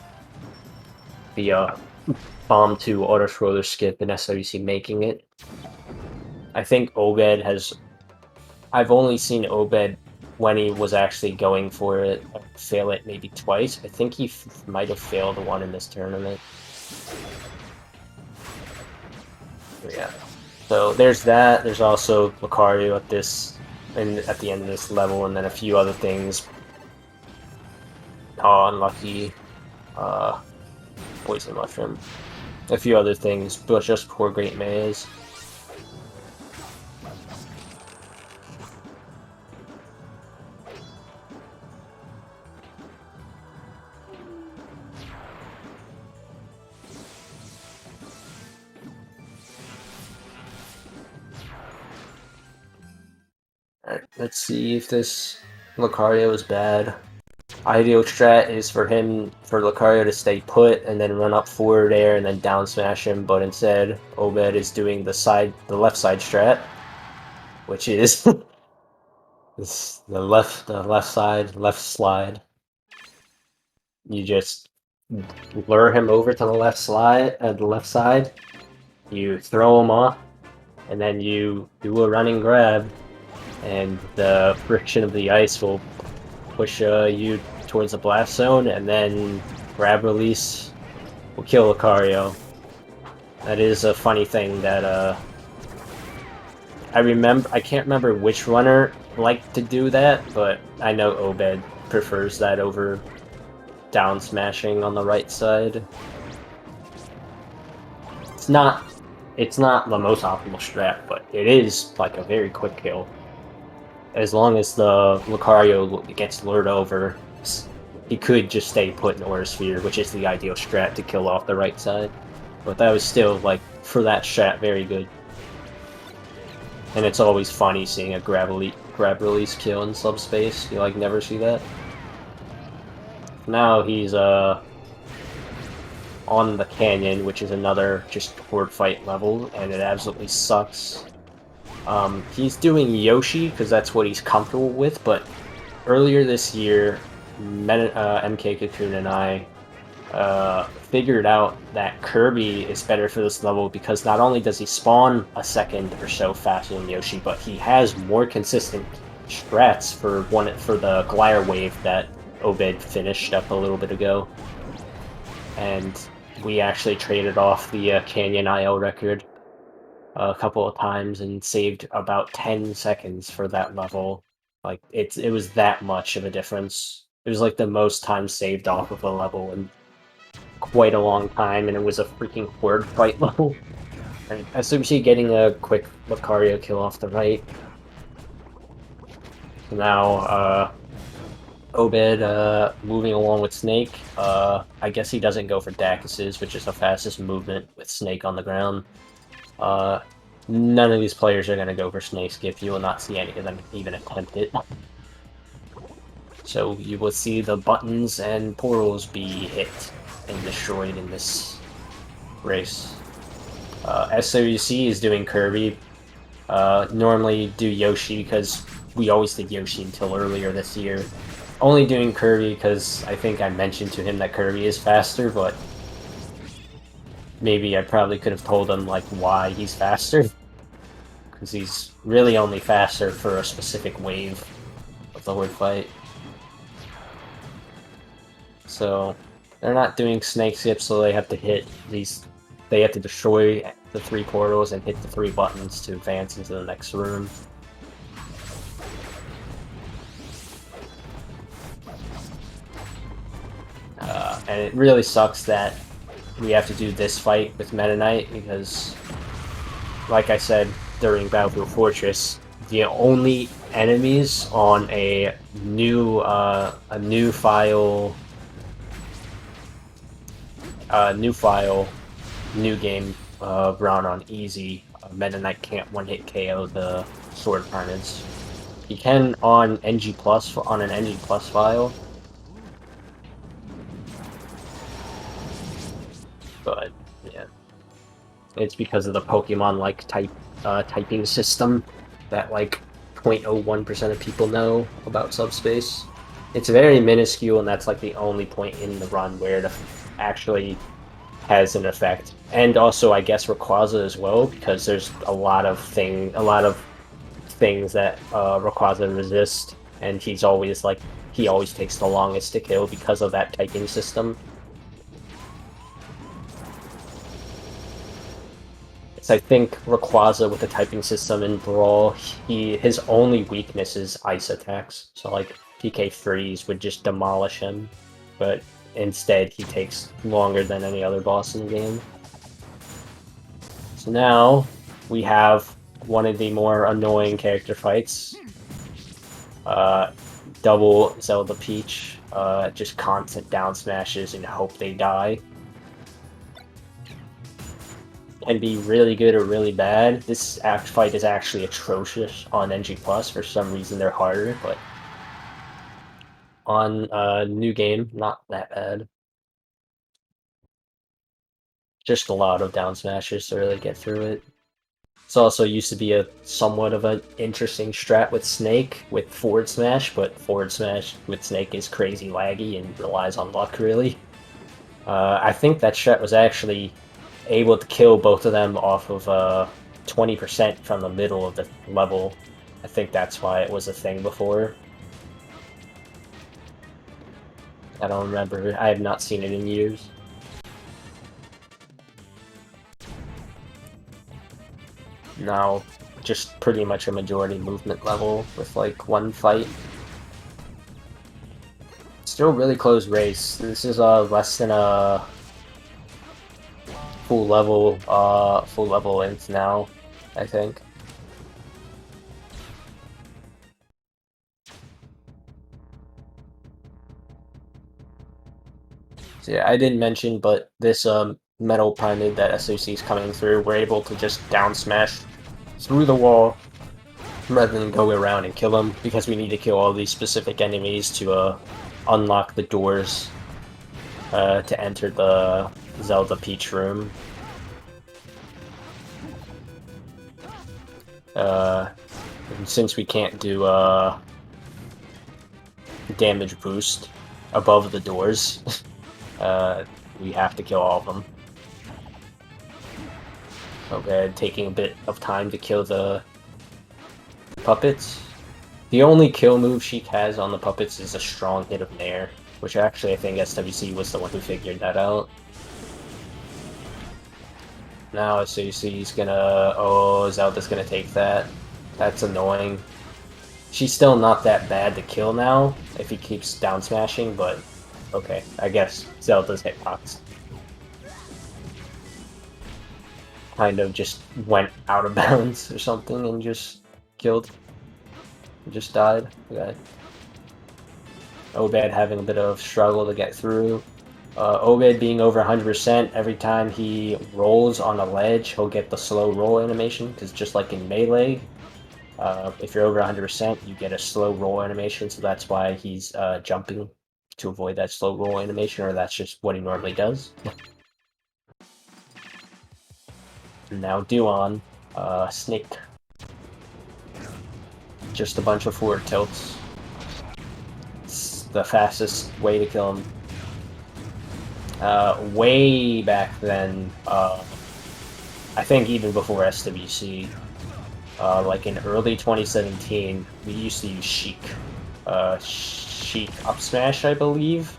Bomb 2 auto-scroller skip and SWC making it. I think Obed has... I've only seen Obed when he was actually going for it, fail it maybe twice. I think he might have failed the one in this tournament. Yeah. So there's that. There's also Lucario at the end of this level, and then a few other things. Oh, unlucky. Poison mushroom. A few other things, but just poor Great Maze. Alright, let's see if this Lucario is bad. Ideal strat is for Lucario to stay put and then run up forward air and then down smash him, but instead Obed is doing the left side strat, which is the left slide. You just lure him over to the left side, you throw him off, and then you do a running grab, and the friction of the ice will push you towards the blast zone, and then grab release will kill Lucario. That is a funny thing that I can't remember which runner liked to do that, but I know Obed prefers that over down smashing on the right side. It's not the most optimal strat, but it is like a very quick kill. As long as the Lucario gets lured over, he could just stay put in Aura Sphere, which is the ideal strat to kill off the right side. But that was still, like, for that strat, very good. And it's always funny seeing a grab release kill in Subspace. You, like, never see that. Now he's, on the Canyon, which is another just horde fight level, and it absolutely sucks. He's doing Yoshi because that's what he's comfortable with, but earlier this year, MK Cocoon and I figured out that Kirby is better for this level because not only does he spawn a second or so faster than Yoshi, but he has more consistent strats for the Glider Wave that Obed finished up a little bit ago. And we actually traded off the Canyon IL record a couple of times and saved about 10 seconds for that level. Like, it was that much of a difference. It was like the most time saved off of a level in quite a long time, and it was a freaking horde fight level. And SWC getting a quick Lucario kill off the right. Now, Obed moving along with Snake. I guess he doesn't go for Dacus's, which is the fastest movement with Snake on the ground. None of these players are going to go for Snake Skip. You will not see any of them even attempt it. So you will see the buttons and portals be hit and destroyed in this race. SWC is doing Kirby. Normally do Yoshi because we always did Yoshi until earlier this year. Only doing Kirby because I think I mentioned to him that Kirby is faster, but maybe I probably could have told him like why he's faster, because he's really only faster for a specific wave of the horde fight. So they're not doing snake skips, so they have to hit these. They have to destroy the 3 portals and hit the 3 buttons to advance into the next room. And it really sucks that we have to do this fight with Meta Knight because, like I said during Battlefield Fortress, the only enemies on a new file, new game run on easy, Meta Knight can't one-hit KO the sword pyramids. He can on NG Plus on an NG Plus file. But yeah, it's because of the Pokemon-like typing system that like 0.01% of people know about Subspace. It's very minuscule, and that's like the only point in the run where it actually has an effect. And also, I guess Rayquaza as well, because there's a lot of things that Rayquaza resist, and he always takes the longest to kill because of that typing system. I think Rayquaza with the typing system in Brawl, his only weakness is ice attacks. So like PK Freeze would just demolish him, but instead he takes longer than any other boss in the game. So now we have one of the more annoying character fights. Double Zelda Peach, just constant down smashes and hope they die. Can be really good or really bad. This fight is actually atrocious on NG Plus. For some reason, they're harder, but on new game, not that bad. Just a lot of down smashes to really get through it. It's also used to be somewhat of an interesting strat with Snake with forward smash, but forward smash with Snake is crazy laggy and relies on luck, really. I think that strat was actually able to kill both of them off of 20% from the middle of the level. I think that's why it was a thing before. I don't remember. I have not seen it in years. Now, just pretty much a majority movement level with like one fight. Still really close race. This is less than a full level int now, I think. So yeah, I didn't mention, but this metal pyramid that SOC is coming through, we're able to just down smash through the wall rather than go around and kill them, because we need to kill all these specific enemies to unlock the doors to enter the Zelda Peach room. And since we can't do damage boost above the doors, we have to kill all of them. Okay, taking a bit of time to kill the puppets. The only kill move Sheik has on the puppets is a strong hit of Nair, which actually I think SWC was the one who figured that out. Now SWC's gonna... oh, Zelda's gonna take that. That's annoying. She's still not that bad to kill now, if he keeps down smashing, but okay, I guess Zelda's hitbox kind of just went out of bounds or something and just killed. Just died. Okay. Obed having a bit of struggle to get through. Obed being over 100%, every time he rolls on a ledge, he'll get the slow roll animation, because just like in Melee, if you're over 100%, you get a slow roll animation, so that's why he's jumping to avoid that slow roll animation, or that's just what he normally does. Now Duon, Snake. Just a bunch of forward tilts. It's the fastest way to kill him. Way back then, I think even before SWC, like in early 2017, we used to use Sheik. Sheik up smash, I believe.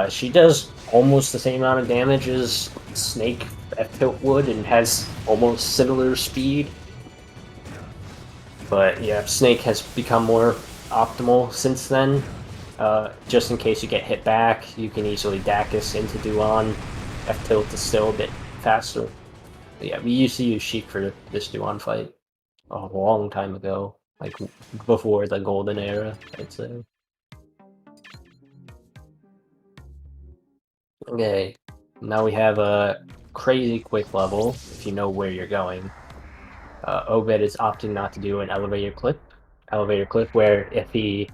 She does almost the same amount of damage as Snake F-Tilt would and has almost similar speed. But yeah, Snake has become more optimal since then. Just in case you get hit back, you can easily Dacus into Duan. F-Tilt is still a bit faster. But yeah, we used to use Sheik for this Duan fight a long time ago. Like, before the golden era, I'd say. Okay, now we have a crazy quick level, if you know where you're going. Obed is opting not to do an elevator clip where if he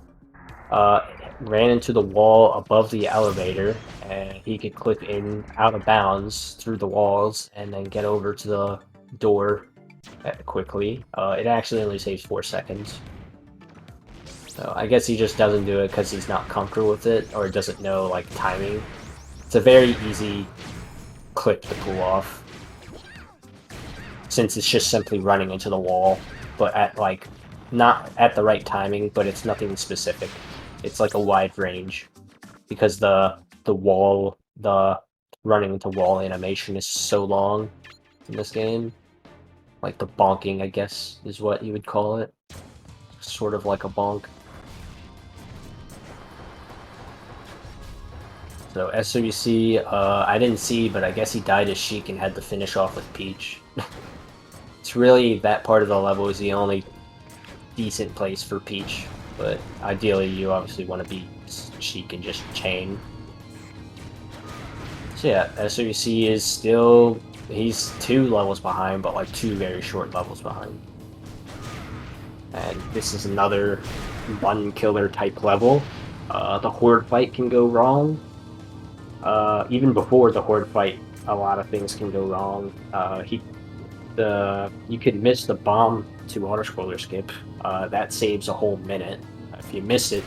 ran into the wall above the elevator, and he could clip in out of bounds through the walls and then get over to the door quickly. It actually only saves 4 seconds. So I guess he just doesn't do it because he's not comfortable with it, or doesn't know, like, timing. It's a very easy clip to pull off, since it's just simply running into the wall, but at, like, not at the right timing, but it's nothing specific. It's like a wide range, because the running into wall animation is so long in this game. Like the bonking, I guess, is what you would call it. Sort of like a bonk. So SWC, I didn't see, but I guess he died as Sheik and had to finish off with Peach. It's really, that part of the level is the only decent place for Peach, but ideally you obviously want to be Sheik and just chain. So yeah, SWC is still, he's 2 levels behind, but like 2 very short levels behind. And this is another one killer type level. The Horde fight can go wrong. Even before the Horde fight, a lot of things can go wrong. You could miss the bomb to auto-scroller skip. That saves a whole minute. If you miss it,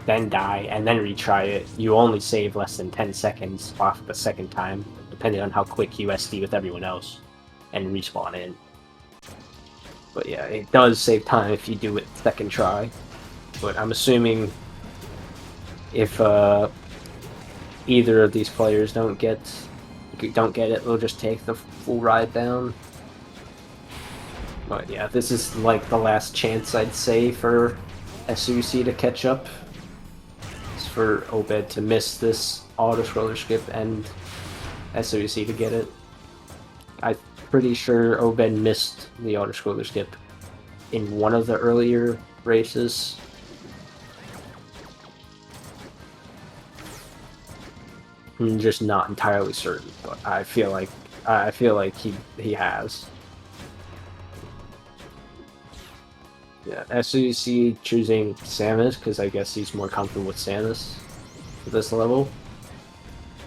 then die, and then retry it, you only save less than 10 seconds off the second time, depending on how quick you SD with everyone else, and respawn in. But yeah, it does save time if you do it second try. But I'm assuming if either of these players don't get it, they'll just take the full ride down. But yeah, this is like the last chance, I'd say, for SUC to catch up. It's for Obed to miss this auto-scroller skip and SUC to get it. I'm pretty sure Obed missed the auto-scroller skip in one of the earlier races. I'm just not entirely certain, but I feel like he has. Yeah, SUC choosing Samus because I guess he's more comfortable with Samus for this level.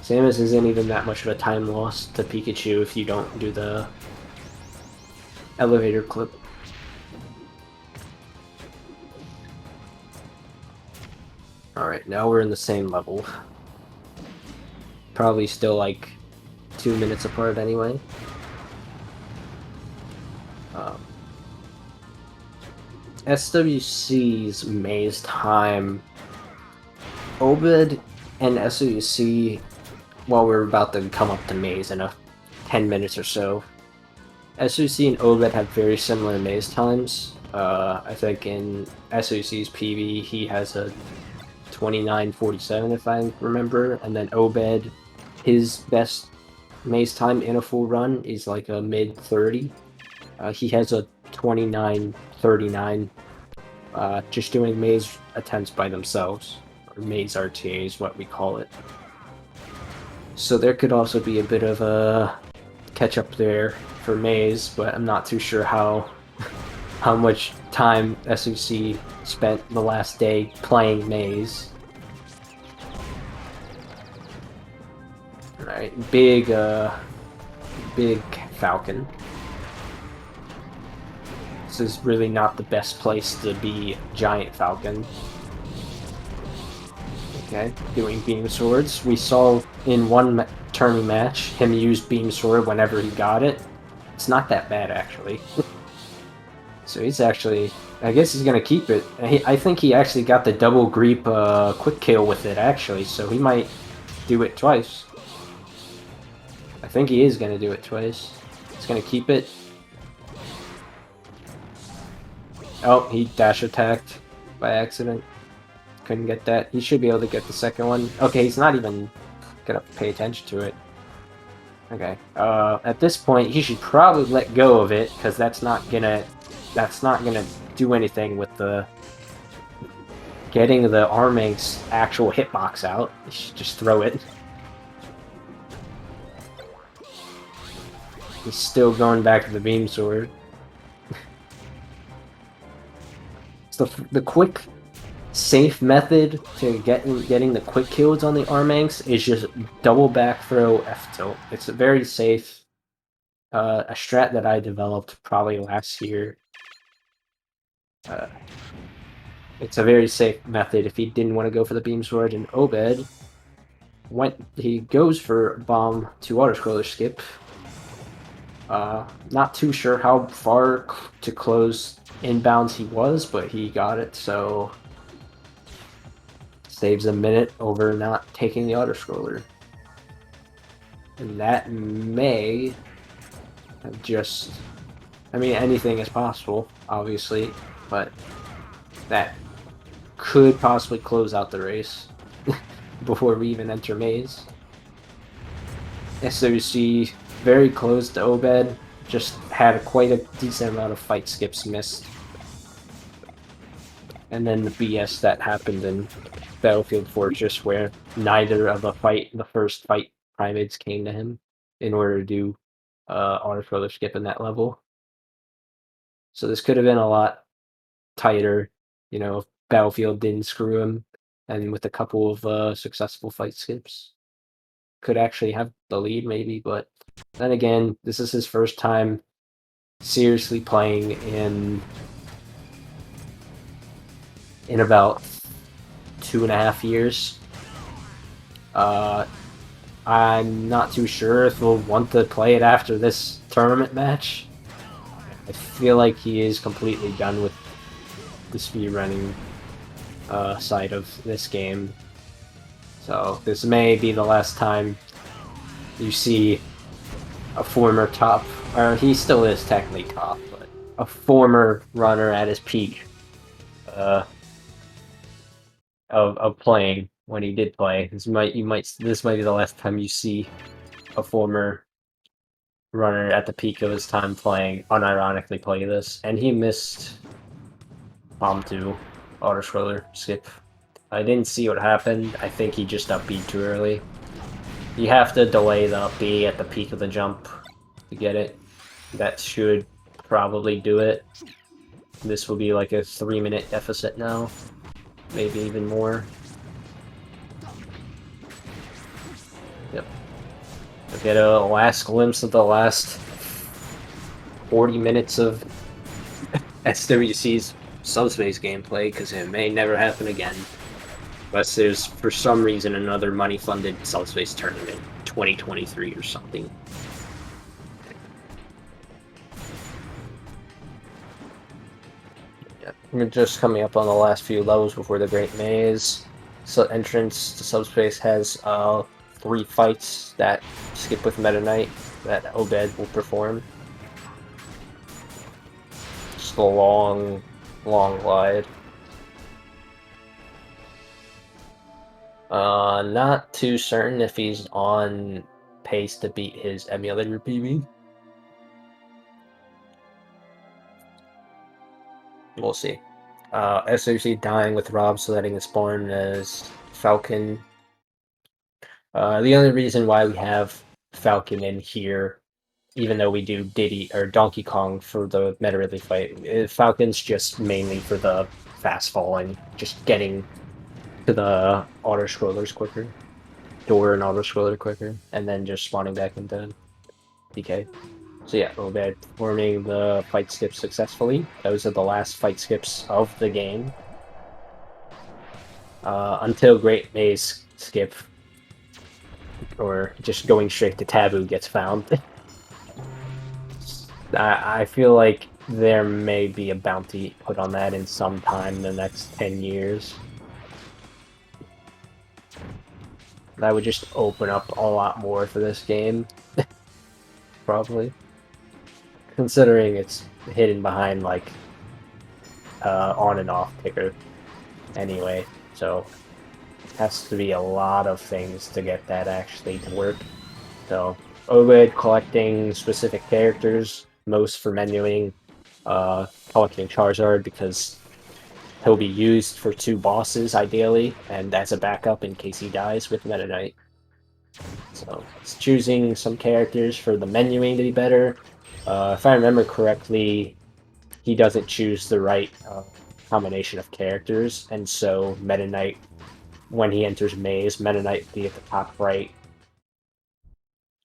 Samus isn't even that much of a time loss to Pikachu if you don't do the elevator clip. Alright, now we're in the same level. Probably still like 2 minutes apart anyway. SWC's maze time. Obed and SWC, well, we're about to come up to maze in 10 minutes or so. SWC and Obed have very similar maze times. I think in SWC's PV he has a 29:47 if I remember, and then Obed, his best maze time in a full run is like a mid-30. He has a 29:39 just doing maze attempts by themselves, or maze RTA is what we call it. So there could also be a bit of a catch up there for maze, but I'm not too sure how much time SUC spent the last day playing maze. Alright, big Falcon. This is really not the best place to be Giant Falcon. Okay, doing beam swords. We saw in one tourney match him use beam sword whenever he got it. It's not that bad, actually. So he's actually... I guess he's gonna keep it. I think he actually got the double creep quick kill with it, actually, so he might do it twice. I think he is gonna do it twice. He's gonna keep it. Oh, he dash attacked by accident. Couldn't get that. He should be able to get the second one. Okay, he's not even gonna pay attention to it. Okay. At this point, he should probably let go of it, because that's not gonna do anything with the getting the Armang's actual hitbox out. You should just throw it. He's still going back to the beam sword. So the quick, safe method to getting the quick kills on the Armangs is just double back throw F tilt. It's a very safe, a strat that I developed probably last year. It's a very safe method if he didn't want to go for the beam sword, and Obed he goes for bomb to auto-scroller skip. Not too sure how far to close inbounds he was, but he got it, so saves a minute over not taking the auto-scroller. And that may just... I mean, anything is possible, obviously, but that could possibly close out the race before we even enter maze. SOC very close to Obed, just had quite a decent amount of fight skips missed. And then the BS that happened in Battlefield Fortress, where neither of the first fight primates came to him in order to do auto-scroller skip in that level. So this could have been a lot tighter, you know, if Battlefield didn't screw him, and with a couple of successful fight skips. Could actually have the lead, maybe, but then again, this is his first time seriously playing in about 2.5 years. I'm not too sure if he'll want to play it after this tournament match. I feel like he is completely done with the speedrunning side of this game. So this may be the last time you see a former top, or he still is technically top, but a former runner at his peak of playing when he did play. This might be the last time you see a former runner at the peak of his time playing unironically play this. And he missed bomb 2 auto-scroller skip. I didn't see what happened. I think he just up B too early. You have to delay the up B at the peak of the jump to get it. That should probably do it. This will be like a 3-minute deficit now. Maybe even more. Yep. We'll get a last glimpse of the last 40 minutes of SWC's Subspace gameplay, because it may never happen again. Unless there's, for some reason, another money-funded Subspace tournament, 2023 or something. Yep. We're just coming up on the last few levels before the Great Maze. So entrance to Subspace has 3 fights that skip with Meta Knight that Obed will perform. Just a long glide. Not too certain if he's on pace to beat his emulator PB. We'll see. SOC dying with Rob, so letting it spawn as Falcon. The only reason why we have Falcon in here, even though we do Diddy or Donkey Kong for the Meta Ridley fight, Falcon's just mainly for the fast falling, just getting to the auto-scrollers quicker. Door and auto-scroller quicker, and then just spawning back into DK. So yeah, Obed performing the fight skips successfully. Those are the last fight skips of the game. until Great Maze skip, or just going straight to Taboo gets found. I feel like there may be a bounty put on that in some time in the next 10 years. That would just open up a lot more for this game. Probably. Considering it's hidden behind, like, on and off ticker anyway, so it has to be a lot of things to get that actually to work. So, Obed collecting specific characters, most for menuing, collecting Charizard because he'll be used for 2 bosses ideally, and as a backup in case he dies with Meta Knight. So it's choosing some characters for the menuing to be better. If I remember correctly, he doesn't choose the right combination of characters, and so Meta Knight, when he enters Maze, Meta Knight will be at the top right.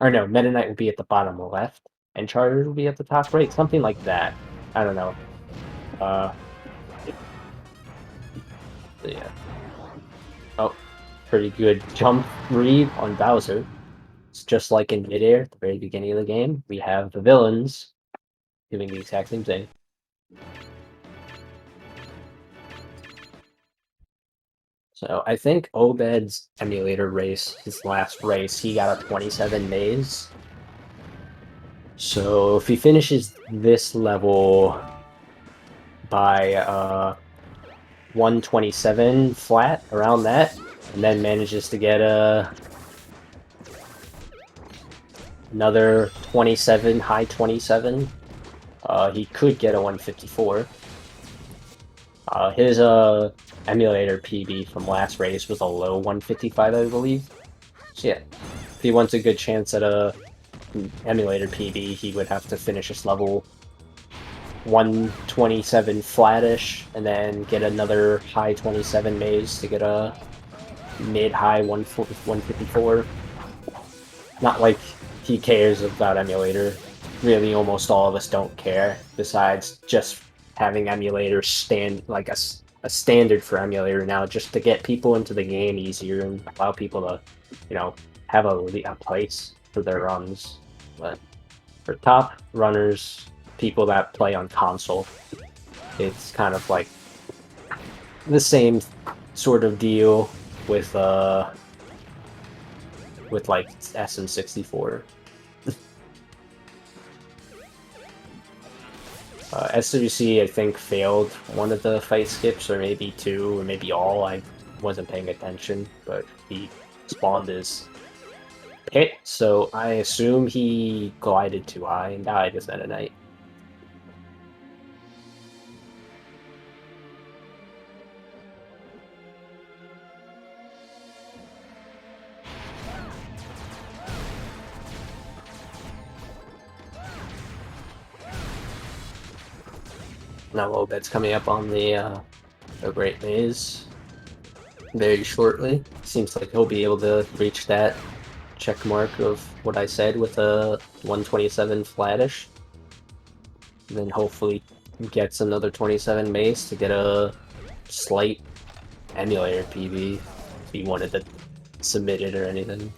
Or no, Meta Knight will be at the bottom left, and Charizard will be at the top right, something like that. I don't know. Yeah. Oh, pretty good jump read on Bowser. It's just like in midair at the very beginning of the game. We have the villains doing the exact same thing. So I think Obed's emulator race, his last race, he got a 27 maze. So if he finishes this level by 127 flat, around that, and then manages to get another 27, high 27, he could get a 154. His emulator PB from last race was a low 155, I believe. So yeah, if he wants a good chance at a emulator PB, he would have to finish this level 127 flattish, and then get another high 27 maze to get a mid-high 154. Not like he cares about emulator. Really, almost all of us don't care, besides just having emulator stand like a standard for emulator now, just to get people into the game easier and allow people to, you know, have a place for their runs. But for top runners, people that play on console, it's kind of like the same sort of deal with like SM64. SWC, I think, failed one of the fight skips, or maybe 2, or maybe all. I wasn't paying attention, but he spawned his pit, so I assume he glided too high and died as Meta Knight. Now Obed's coming up on the Great Maze very shortly. Seems like he'll be able to reach that check mark of what I said with a 127 flattish. And then hopefully gets another 27 maze to get a slight emulator PB if he wanted to submit it or anything.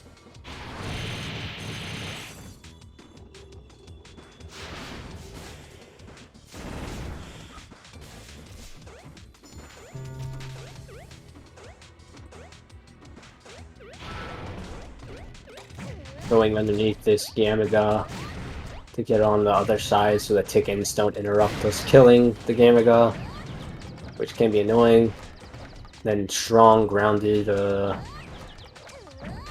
Going underneath this Gamaga to get on the other side so that Tickens don't interrupt us killing the Gamaga, which can be annoying. Then strong grounded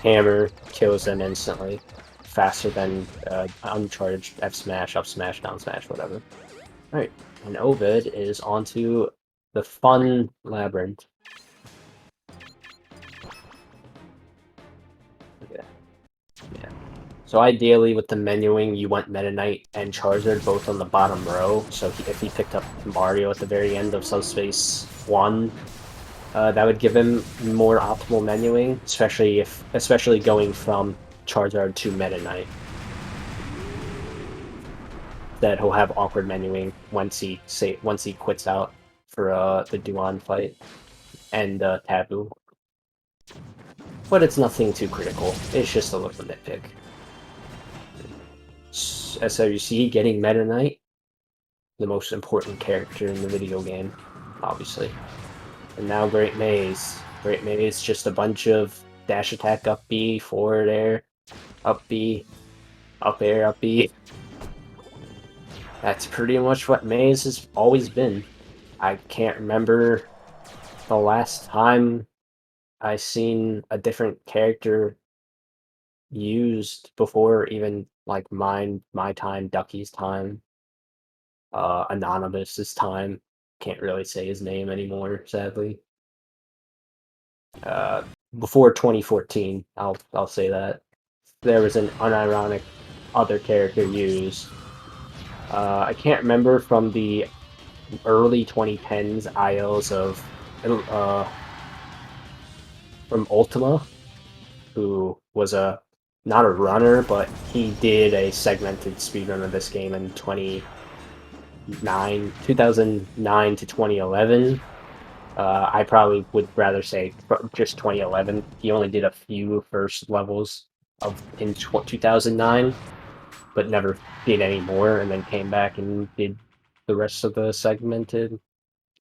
hammer kills them instantly, faster than uncharged F smash, up smash, down smash, whatever. Alright, and Obed is onto the fun labyrinth. Yeah. So ideally, with the menuing, you want Meta Knight and Charizard both on the bottom row. So if he picked up Mario at the very end of Subspace 1, that would give him more optimal menuing, especially going from Charizard to Meta Knight. That he'll have awkward menuing once he quits out for the Duan fight and Taboo. but it's nothing too critical. It's just a little nitpick. SWC getting Meta Knight, the most important character in the video game, obviously. And now Great Maze. Great Maze, just a bunch of dash attack up B, forward air, up B, up air, up B. That's pretty much what Maze has always been. I can't remember the last time I seen a different character used before, even like my time, Ducky's time, Anonymous's time. Can't really say his name anymore, sadly. Before 2014, I'll say that there was an unironic other character used. I can't remember from the early 2010s ILs of from Ultima, who was not a runner, but he did a segmented speedrun of this game in 2009 to 2011. I probably would rather say just 2011. He only did a few first levels in 2009, but never did any more, and then came back and did the rest of the segmented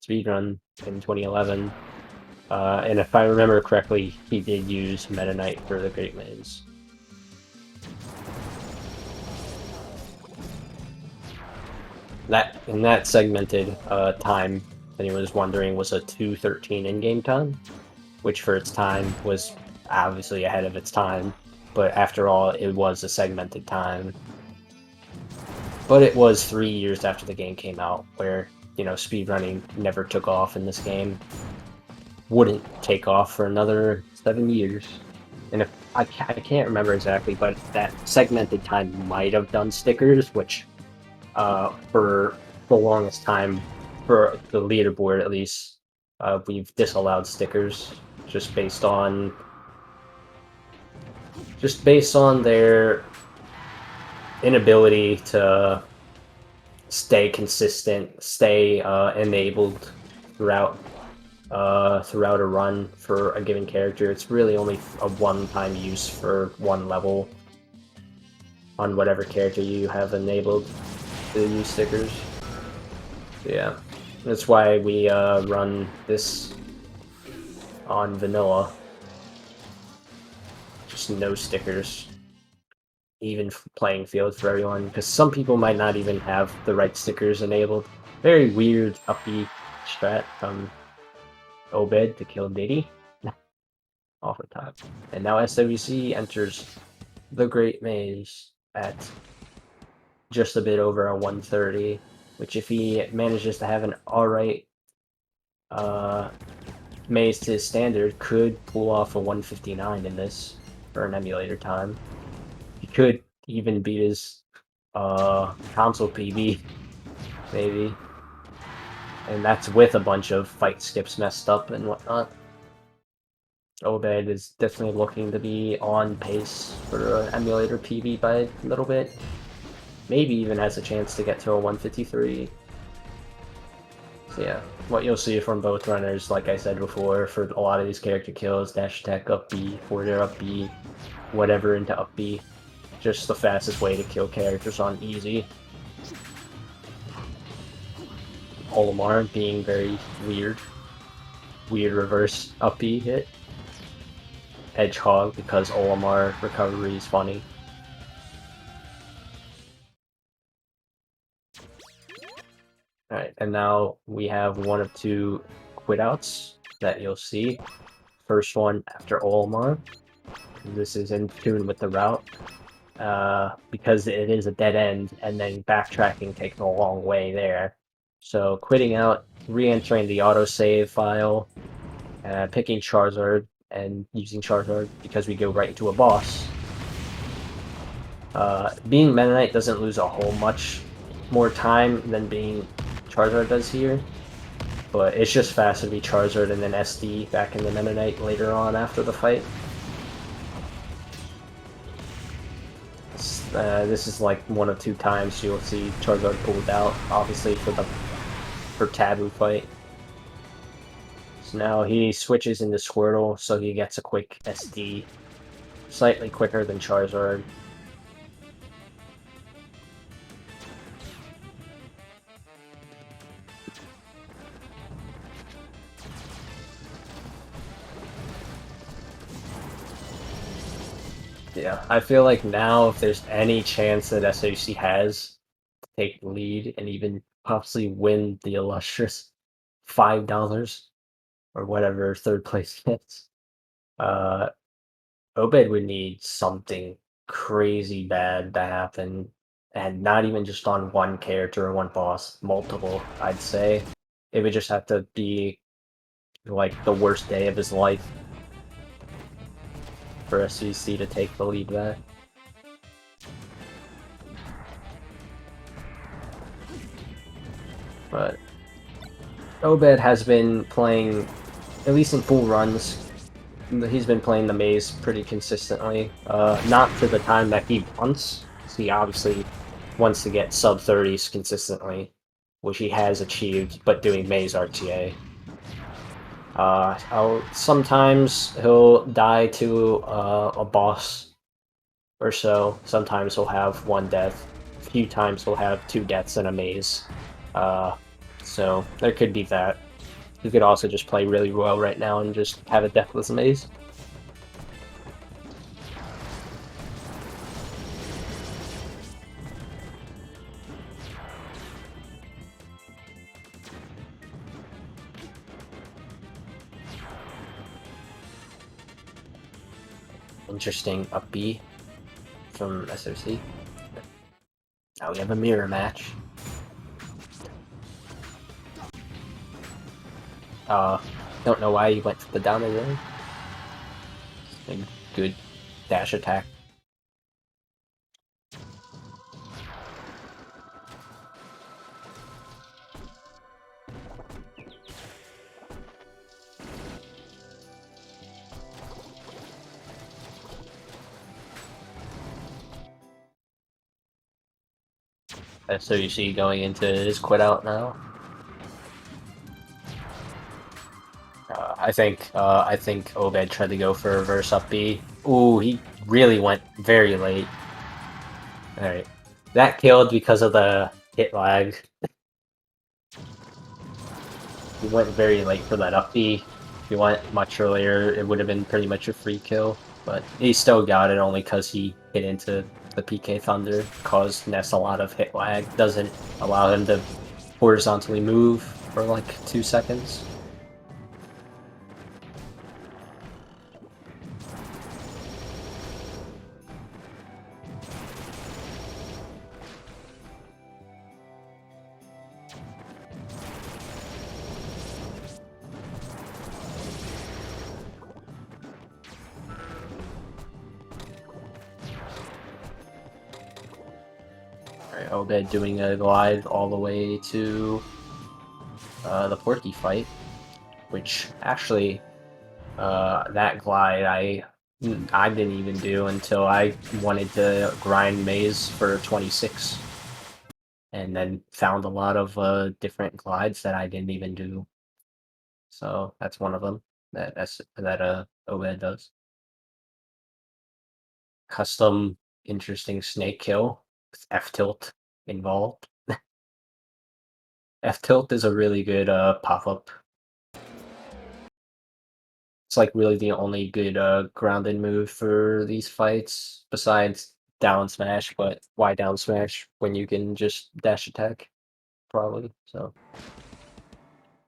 speedrun in 2011. And if I remember correctly, he did use Meta Knight for the Great Maze. That segmented time, if anyone was wondering, was a 2:13 in-game time, which for its time was obviously ahead of its time, but after all, it was a segmented time. But it was 3 years after the game came out, where, you know, speedrunning never took off in this game. Wouldn't take off for another 7 years. And if I can't remember exactly, but that segmented time might have done stickers, which for the longest time, for the leaderboard at least, we've disallowed stickers just based on their inability to stay consistent, stay enabled throughout a run for a given character. It's really only a one-time use for one level on whatever character you have enabled to use stickers. So yeah, that's why we run this on vanilla. Just no stickers. Even playing field for everyone, because some people might not even have the right stickers enabled. Very weird uppy strat from Obed to kill Diddy off the top. And now SWC enters the Great Maze at just a bit over a 130, which if he manages to have an alright maze to his standard, could pull off a 159 in this for an emulator time. He could even beat his console PB, maybe. And that's with a bunch of fight skips messed up and whatnot. Obed is definitely looking to be on pace for an emulator PB by a little bit. Maybe even has a chance to get to a 153. So yeah, what you'll see from both runners, like I said before, for a lot of these character kills, dash attack up B, forward air up B, whatever into up B. Just the fastest way to kill characters on easy. Olimar being very weird reverse up B hit. Hedgehog because Olimar recovery is funny. Alright, and now we have one of two quit outs that you'll see. First one after Olimar. This is in tune with the route. Because it is a dead end, and then backtracking takes a long way there. So quitting out, re-entering the autosave file, picking Charizard, and using Charizard because we go right into a boss. Being Meta Knight doesn't lose a whole much more time than being Charizard does here, but it's just faster to be Charizard and then SD back in the Meta Knight later on after the fight. This is like one of two times you'll see Charizard pulled out, obviously for Taboo fight. So now he switches into Squirtle, so he gets a quick SD. Slightly quicker than Charizard. Yeah, I feel like now if there's any chance that SOC has to take the lead and even possibly win the illustrious $5 or whatever third place gets, uh, Obed would need something crazy bad to happen, and not even just on one character or one boss, multiple, I'd say. It would just have to be like the worst day of his life for SEC to take the lead back. But Obed has been playing, at least in full runs, he's been playing the maze pretty consistently. Not for the time that he wants. He obviously wants to get sub 30s consistently, which he has achieved, but doing maze RTA. Sometimes he'll die to a boss or so. Sometimes he'll have one death. A few times he'll have 2 deaths in a maze. So there could be that. You could also just play really well right now and just have a deathless maze. Interesting up B from SOC. Now we have a mirror match. Don't know why he went for the down there. A good dash attack. So you see going into his quit out now. I think Obed tried to go for a reverse up B. Ooh, he really went very late. Alright. That killed because of the hit lag. He went very late for that up B. If he went much earlier, it would have been pretty much a free kill. But he still got it only because he hit into the PK Thunder. Caused Ness a lot of hit lag. Doesn't allow him to horizontally move for like 2 seconds. Alright, Obed doing a glide all the way to the Porky fight, which actually that glide I didn't even do until I wanted to grind maze for 26, and then found a lot of different glides that I didn't even do. So that's one of them that Obed does. Custom interesting snake kill with F tilt involved. F tilt is a really good pop up. It's like really the only good grounded move for these fights besides down smash, but why down smash when you can just dash attack? Probably. So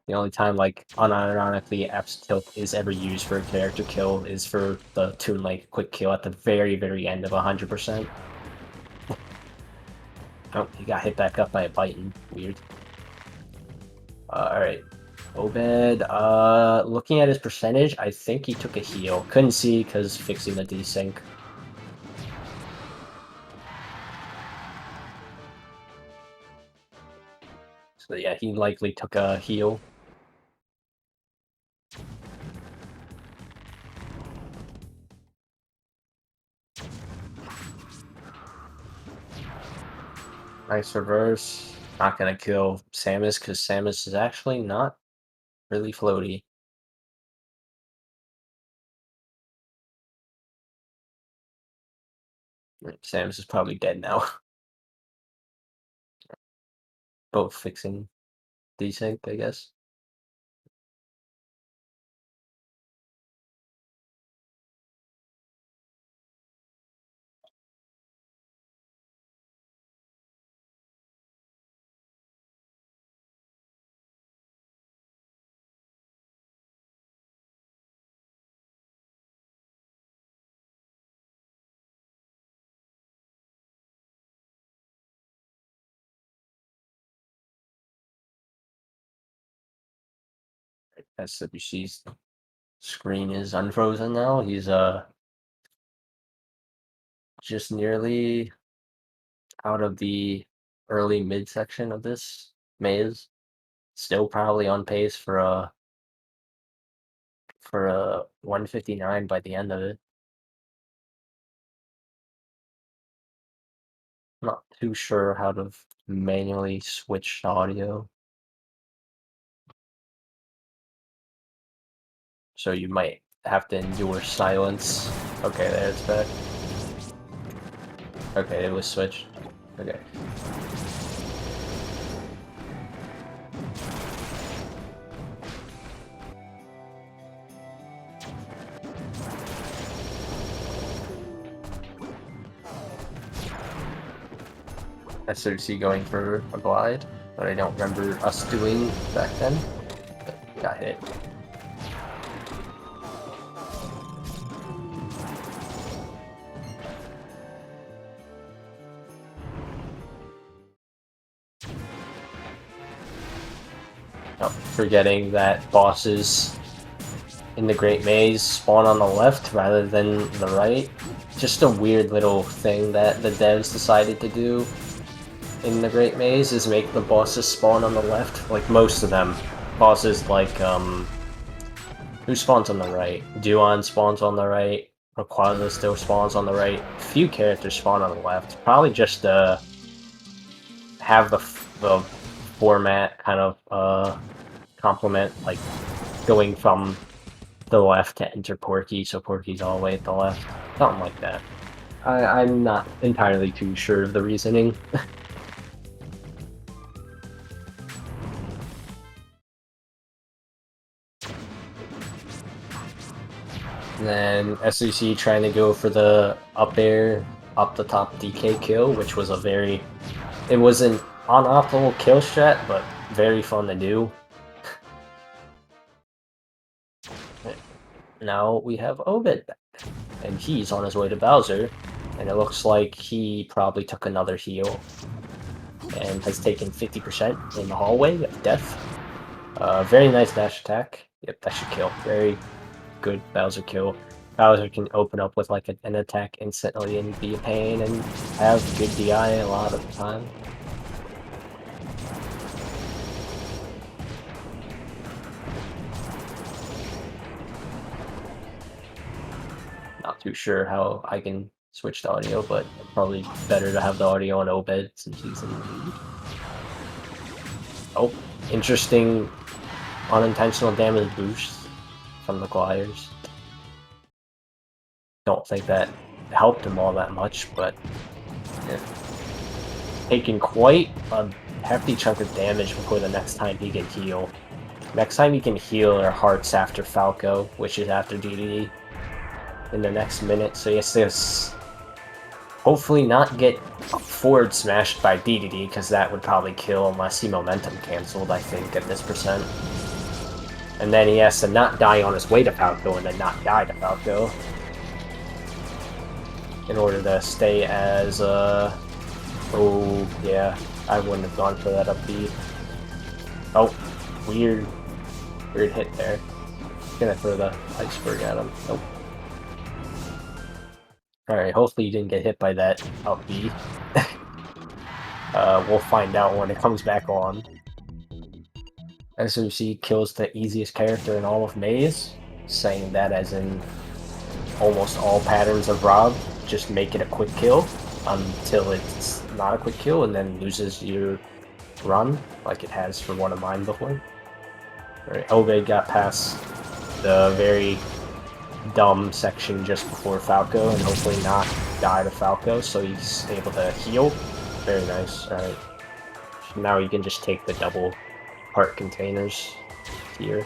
the only time like unironically F tilt is ever used for a character kill is for the Toon Link quick kill at the very, very end of 100%. Oh, he got hit back up by a Titan. Weird. Alright. Obed, looking at his percentage, I think he took a heal. Couldn't see because fixing the desync. So yeah, he likely took a heal. Nice reverse. Not gonna kill Samus because Samus is actually not really floaty. Sam's is probably dead now. Both fixing desync, I guess. SWC's screen is unfrozen now. He's just nearly out of the early mid section of this maze. Still probably on pace for a 159 by the end of it. Not too sure how to manually switch audio. So you might have to endure silence. Okay, there it's back. Okay, it was switched. Okay. SOC going for a glide, but I don't remember us doing back then. But got hit. Oh, forgetting that bosses in the Great Maze spawn on the left rather than the right. Just a weird little thing that the devs decided to do in the Great Maze is make the bosses spawn on the left. Like most of them. Bosses like, who spawns on the right? Duan spawns on the right. Rayquaza still spawns on the right. Few characters spawn on the left. Probably just have the format kind of complement, like going from the left to enter Porky, so Porky's all the way at the left. Something like that. I'm not entirely too sure of the reasoning. And then SEC trying to go for the up air, up the top DK kill, which was it was an unoptimal kill strat, but very fun to do. Now we have Obed back, and he's on his way to Bowser, and it looks like he probably took another heal, and has taken 50% in the hallway of death. Very nice dash attack. Yep, that should kill. Very good Bowser kill. Bowser can open up with like an attack instantly and be a pain and have good DI a lot of the time. Not too sure how I can switch the audio, but probably better to have the audio on Obed since he's in the lead. Oh, interesting unintentional damage boost from the gliders. Don't think that helped him all that much, but yeah. Taking quite a hefty chunk of damage before the next time he can heal. Next time he can heal are hearts after Falco, which is after DDD in the next minute, so he has to hopefully not get forward smashed by DDD, because that would probably kill unless he momentum canceled, I think, at this percent. And then he has to not die on his way to Falco and then not die to Falco in order to stay as, oh, yeah, I wouldn't have gone for that up B. Oh, weird hit there. Gonna throw the iceberg at him. Nope. Alright, hopefully you didn't get hit by that up B. We'll find out when it comes back on. SOC kills the easiest character in all of Maze, saying that as in almost all patterns of Rob, just make it a quick kill until it's not a quick kill and then loses your run, like it has for one of mine before. Alright, Obed got past the very dumb section just before Falco and hopefully not die to Falco, so he's able to heal. Very nice. Alright. So now you can just take the double part containers here.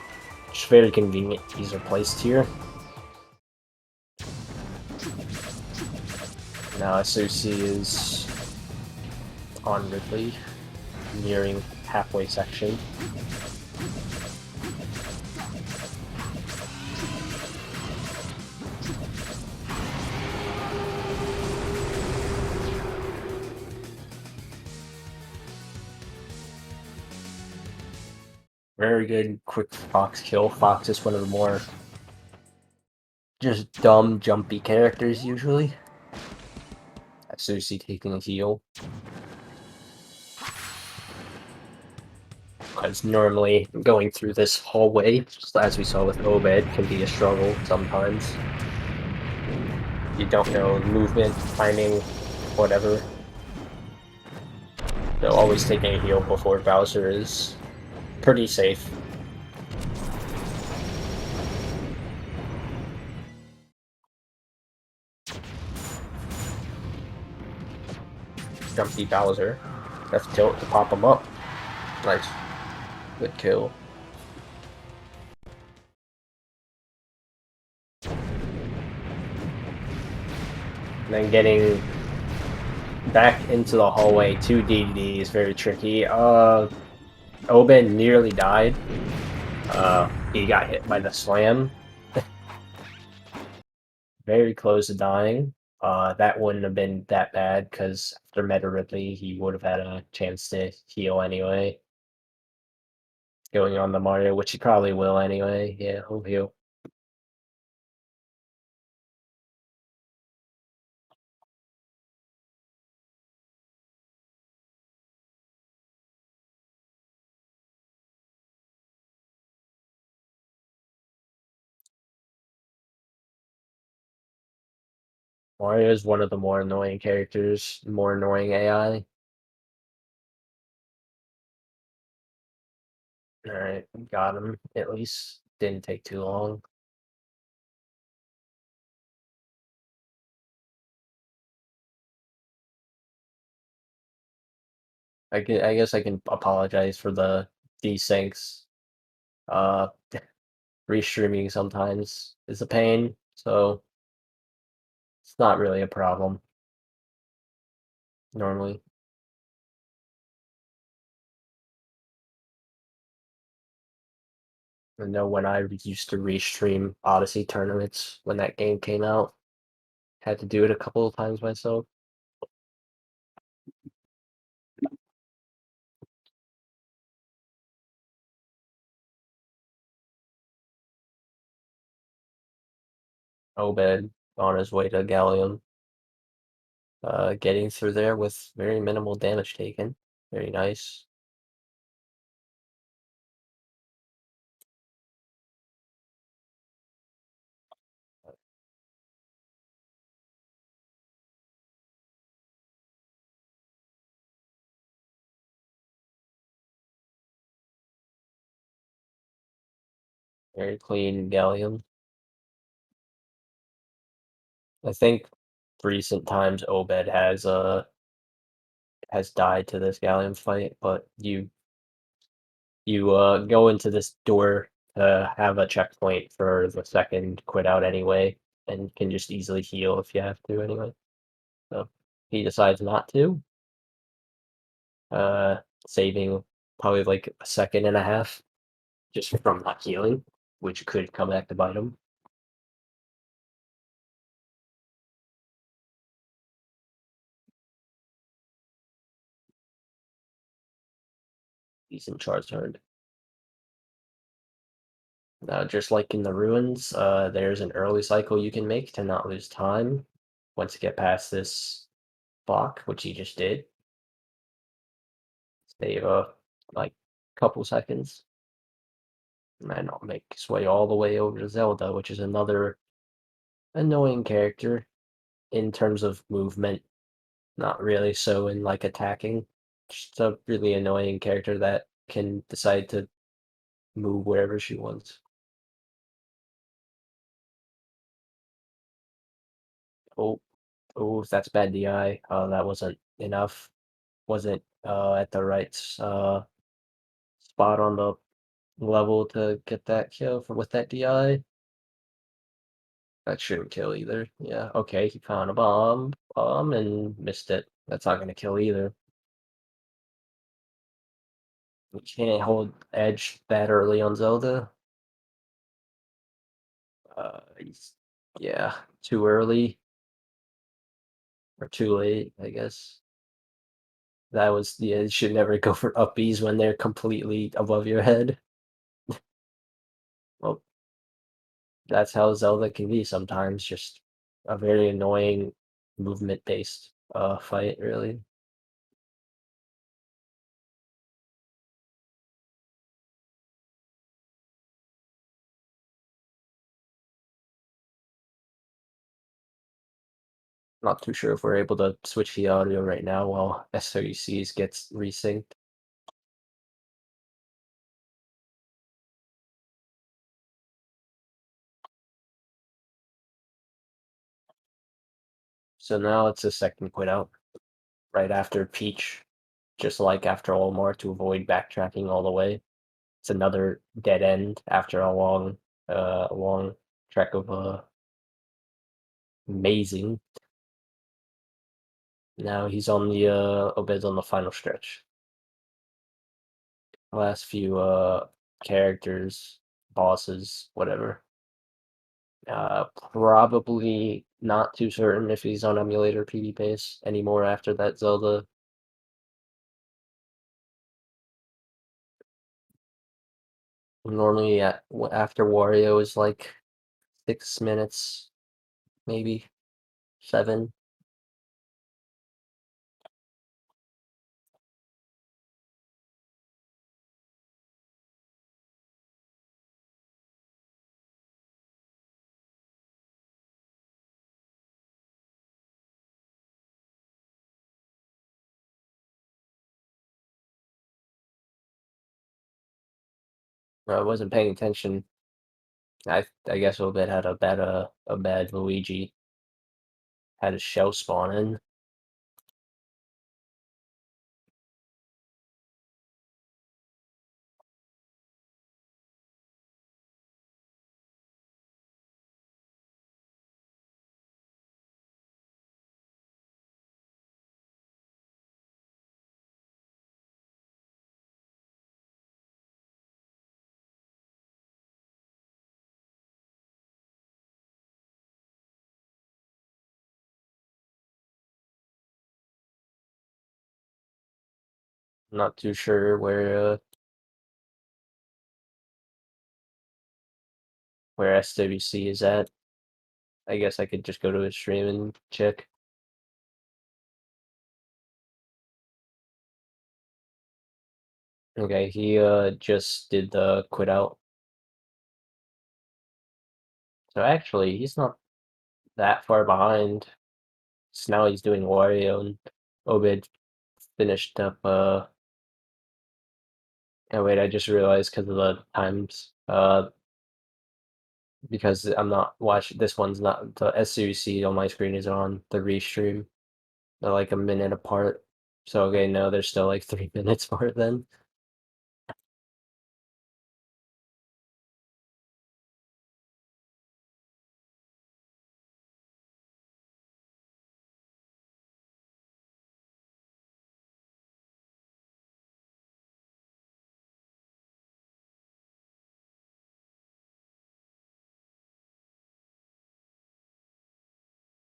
It's very convenient. These are placed here. Now SOC is on Ridley, nearing halfway section. Very good quick Fox kill. Fox is one of the more just dumb, jumpy characters usually. SOC taking a heal. Because normally going through this hallway, just as we saw with Obed, can be a struggle sometimes. You don't know movement, timing, whatever. So always taking a heal before Bowser is pretty safe. Jumpy Bowser. Left tilt to pop him up. Nice. Good kill. And then getting back into the hallway to DDD is very tricky. Obed nearly died. He got hit by the slam. Very close to dying. That wouldn't have been that bad because after Meta Ridley, he would have had a chance to heal anyway. Going on the Mario, which he probably will anyway. Yeah, he'll heal. Mario is one of the more annoying characters, more annoying AI. Alright, got him. At least didn't take too long. I guess I can apologize for the desyncs. Uh, Restreaming sometimes is a pain, so it's not really a problem normally. I know when I used to restream Odyssey tournaments when that game came out, had to do it a couple of times myself. Obed on his way to Gallium. Getting through there with very minimal damage taken. Very nice. Very clean Gallium. I think recent times Obed has died to this Gallium fight, but you go into this door to have a checkpoint for the second quit out anyway, and can just easily heal if you have to anyway. So he decides not to, saving probably like a second and a half just from not healing, which could come back to bite him. Decent Charizard. Just like in the ruins, there's an early cycle you can make to not lose time once you get past this block, which he just did. Save like a couple seconds. And then I'll make his way all the way over to Zelda, which is another annoying character in terms of movement. Not really so in like attacking. Just a really annoying character that can decide to move wherever she wants. Oh, oh, that's bad DI. That wasn't enough. Wasn't at the right spot on the level to get that kill with that DI. That shouldn't kill either. Yeah, okay, he found a bomb, and missed it. That's not gonna kill either. You can't hold edge that early on Zelda. Yeah, too early or too late, I guess. That was yeah. You should never go for up Bs when they're completely above your head. Well, that's how Zelda can be sometimes. Just a very annoying movement-based fight, really. Not too sure if we're able to switch the audio right now while SOUCs gets resynced. So now it's a second quit out right after Peach, just like after Olimar to avoid backtracking all the way. It's another dead end after a long trek of amazing. Now he's on the Obed's on the final stretch. Last few characters, bosses, whatever. Probably not too certain if he's on emulator PD pace anymore after that Zelda. Normally after Wario is like 6 minutes, maybe 7. I wasn't paying attention. I guess Obed had a bad Luigi. Had a shell spawn in. Not too sure where SWC is at. I guess I could just go to his stream and check. Okay, he just did the quit out. So actually, he's not that far behind. So now he's doing Wario, and Obed finished up. Oh wait, I just realized because of the times. Because I'm not watching. This one's not the SUC on my screen is on the restream. They're like a minute apart. So okay, no, there's still like 3 minutes for it then.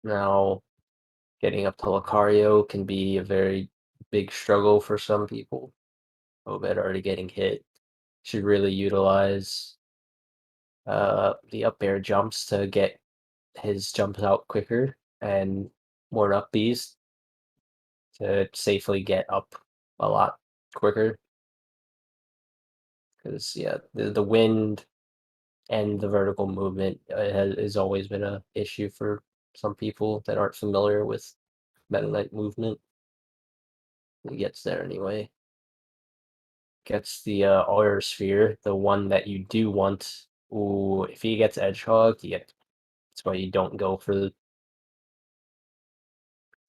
Now, getting up to Lucario can be a very big struggle for some people. Obed already getting hit. Should really utilize the up air jumps to get his jumps out quicker and more up Bs to safely get up a lot quicker. Because yeah, the wind and the vertical movement has always been a issue for some people that aren't familiar with Meta Knight movement. He gets there anyway. Gets the Aura Sphere, the one that you do want. Ooh, if he gets Edgehog, that's why you don't go for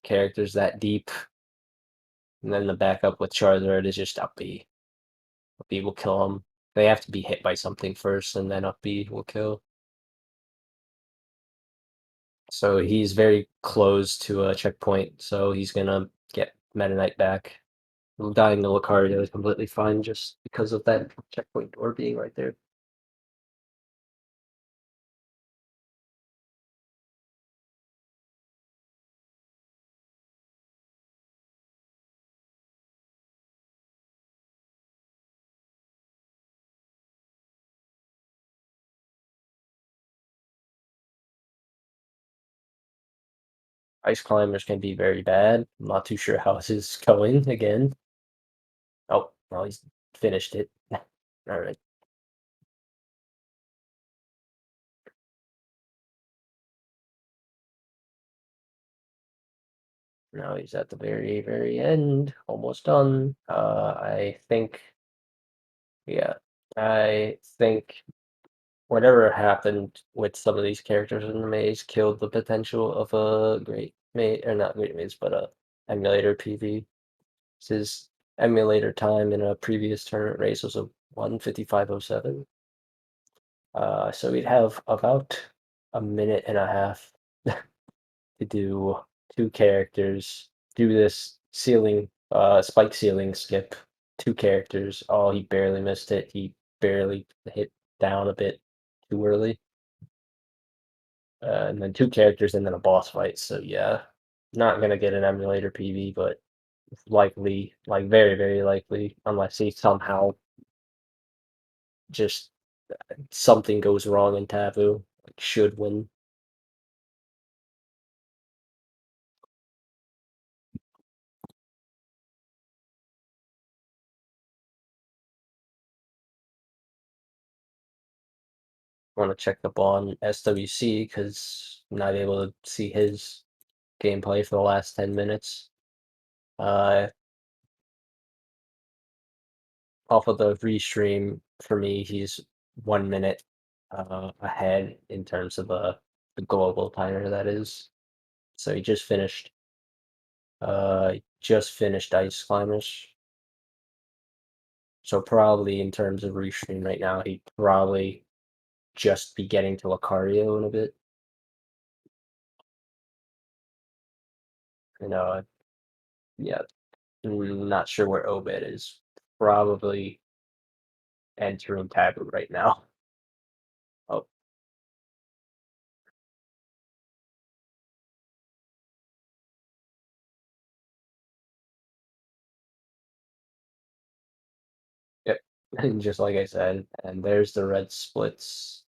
characters that deep. And then the backup with Charizard is just up B. Up B will kill him. They have to be hit by something first, and then up B will kill. So he's very close to a checkpoint, so he's gonna get Meta Knight back. Dying to Lucario is completely fine just because of that checkpoint door being right there. Ice Climbers can be very bad. I'm not too sure how this is going again. Oh, well, he's finished it. Alright. Now he's at the very, very end. Almost done. I think, yeah, I think whatever happened with some of these characters in the maze killed the potential of a great maze, or not great maze, but a emulator PV. His emulator time in a previous tournament race was a 1:55:07. So we'd have about a minute and a half to do two characters, do this ceiling, spike ceiling skip, two characters. Oh, he barely missed it. He barely hit down a bit too early. And then two characters and then a boss fight. So yeah, not gonna get an emulator PV, but likely, like very, very likely, unless he somehow just something goes wrong in Taboo, like should win. Want to check up on SWC because I'm not able to see his gameplay for the last 10 minutes. Uh, Off of the restream, for me, he's 1 minute ahead in terms of the global timer, that is. So he just finished Ice Climbers. So probably in terms of restream right now, he'd probably just be getting to Lucario in a bit. And yeah, not sure where Obed is. Probably entering Taboo right now. Oh, yep. And just like I said, and there's the red splits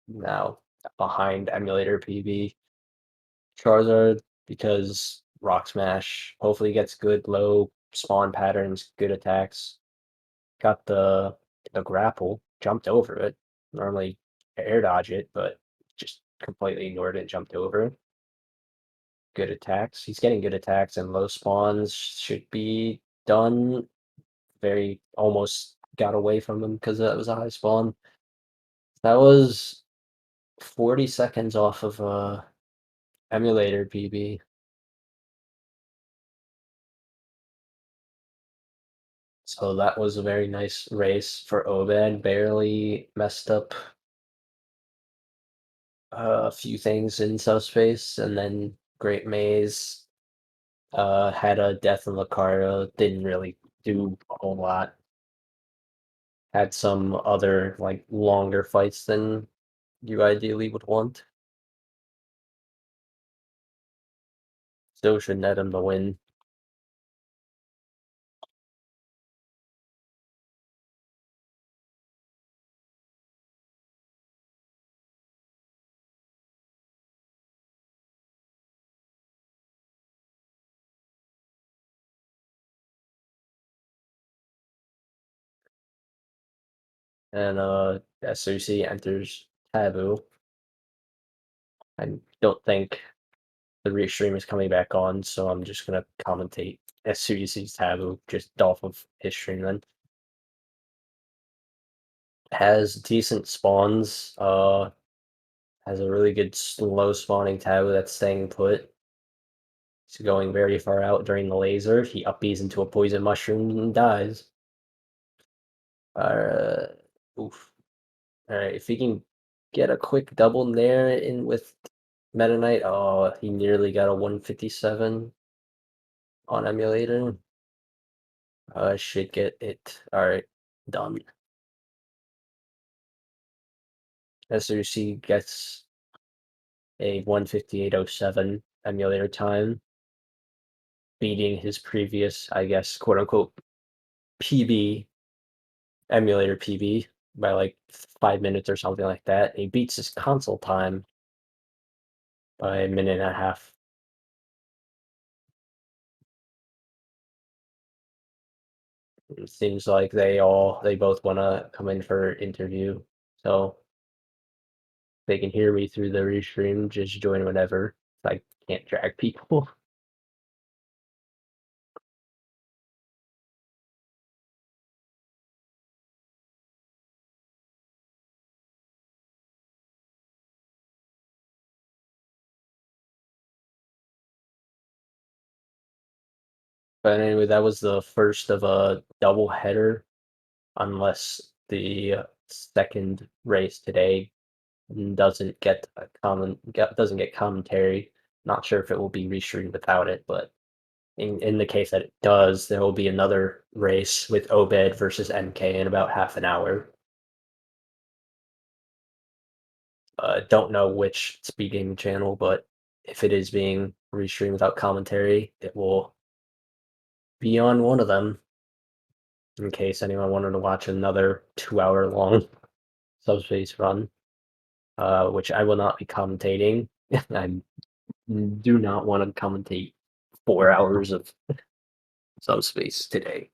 now behind emulator PB. Charizard because Rock Smash hopefully gets good low spawn patterns, good attacks. Got the grapple, jumped over it. Normally air dodge it, but just completely ignored it, jumped over it. Good attacks. He's getting good attacks and low spawns should be done. Very almost got away from him because that was a high spawn. That was 40 seconds off of emulator PB. So that was a very nice race for Obed. Barely messed up a few things in Subspace, and then Great Maze had a death in Lucario. Didn't really do a whole lot. Had some other like longer fights than you ideally would want. Still should net him the win. And SOC enters Taboo. I don't think the restream is coming back on, so I'm just gonna commentate SUC's Taboo just off of his stream then. Has decent spawns, has a really good slow spawning Taboo that's staying put. He's going very far out during the laser. He up-Bs into a poison mushroom and dies. Oof. Alright, if he can get a quick double nair in with Meta Knight, oh, he nearly got a 157 on emulator. Should get it. Alright, done. SRC gets a 158.07 emulator time, beating his previous, I guess, quote-unquote, PB, emulator PB, by like 5 minutes or something like that. He beats his console time by a minute and a half. It seems like they both want to come in for an interview, so they can hear me through the restream. Just join whenever. I can't drag people. But anyway, that was the first of a double header, unless the second race today doesn't get commentary. Not sure if it will be restreamed without it, but in the case that it does, there will be another race with Obed versus MK in about half an hour. Don't know which SpeedGaming channel, but if it is being restreamed without commentary, it will be on one of them. In case anyone wanted to watch another 2-hour long Subspace run, which I will not be commentating. I do not want to commentate 4 hours of Subspace today.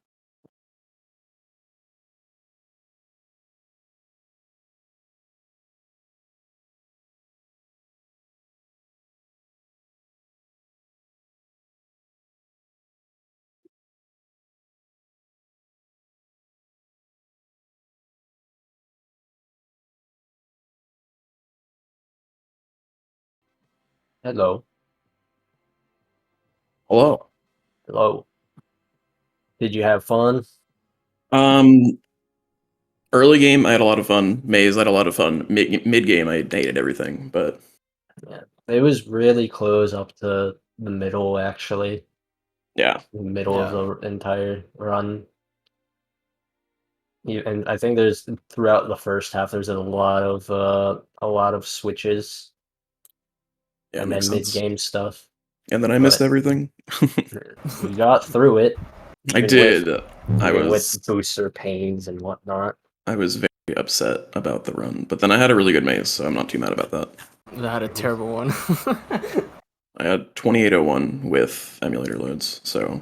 Hello. Hello. Hello. Did you have fun? Early game, I had a lot of fun. Maze, I had a lot of fun. Mid game, I hated everything, but Yeah, it was really close up to the middle, actually. yeah. The middle of the entire run. And I think there's throughout the first half, there's a lot of switches, Yeah, and makes then sense. mid-game stuff. And then I missed everything. You got through it. I did. With booster pains and whatnot. I was very upset about the run, but then I had a really good maze, so I'm not too mad about that. I had a terrible one. I had 2801 with emulator loads, so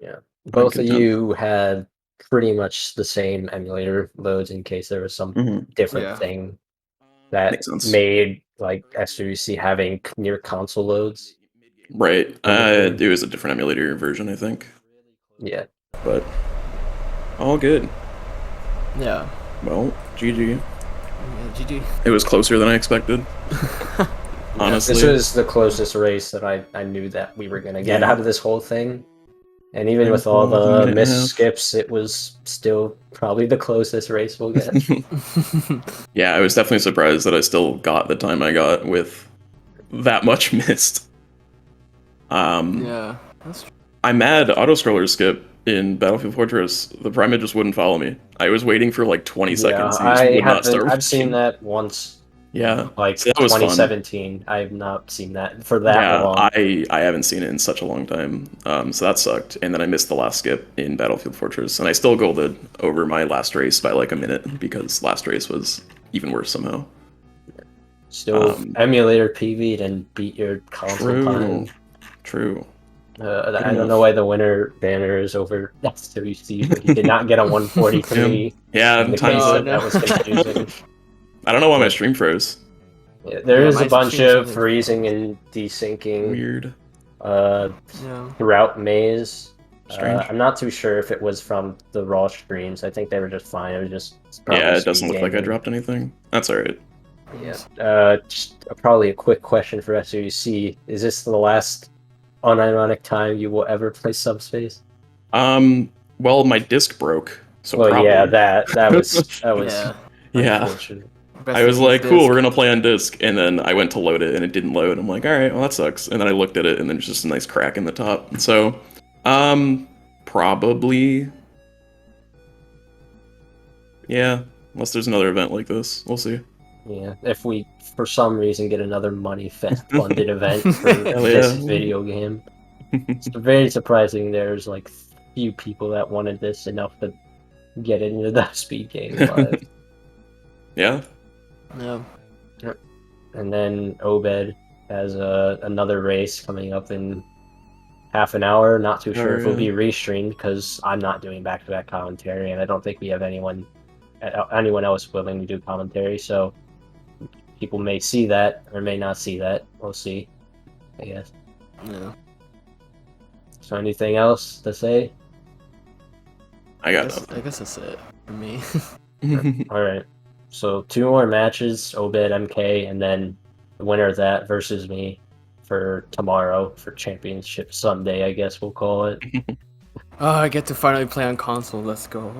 yeah. Both of you had pretty much the same emulator loads in case there was some different thing that made like SGC having near console loads. Right. It was a different emulator version, I think. Yeah. But all good. Yeah. Well, GG. Yeah, GG. It was closer than I expected. Honestly. This was the closest race that I knew that we were going to get out of this whole thing. And even with all the missed skips, it was still probably the closest race we'll get. Yeah, I was definitely surprised that I still got the time I got with that much missed. Yeah, that's true. I'm mad auto-scroller skip in Battlefield Fortress. The Primate just wouldn't follow me. I was waiting for like 20 seconds. I've seen that once. Yeah, like so 2017. I have not seen that for that long. I haven't seen it in such a long time. So that sucked. And then I missed the last skip in Battlefield Fortress, and I still golded over my last race by like a minute because last race was even worse somehow. Still emulator PV'd and beat your console time. True. I don't know why the winner banner is over SWC, but he did not get a 143. Yeah, that was confusing. I don't know why my stream froze. Yeah, there is a bunch of freezing and desyncing. Weird. Throughout Maze. Strange. I'm not too sure if it was from the raw streams. I think they were just fine. It was just it doesn't look like I dropped anything. That's alright. Yeah. Just probably a quick question for SUC. Is this the last unironic time you will ever play Subspace? Well, my disc broke, so Well, probably. yeah, that was Yeah. Yeah. unfortunate. Rest I in was peace, like, cool, disc. we're gonna play on disc, and then I went to load it, and it didn't load. I'm like, all right, well that sucks. And then I looked at it, and there's just a nice crack in the top. So, probably, yeah. Unless there's another event like this, we'll see. Yeah, if we for some reason get another money funded event for Hell this yeah. video game, it's very surprising. There's like few people that wanted this enough to get into the SpeedGaming Live. Yeah. Yeah. And then Obed has another race coming up in half an hour. Not too sure if it'll be restreamed because I'm not doing back-to-back commentary, and I don't think we have anyone else willing to do commentary. So people may see that or may not see that. We'll see, I guess. Yeah. So anything else to say? I got I guess that's it for me. nothing. All right. So 2 more matches, Obed, MK, and then the winner of that versus me for tomorrow for Championship Sunday, I guess we'll call it. Oh, I get to finally play on console. Let's go.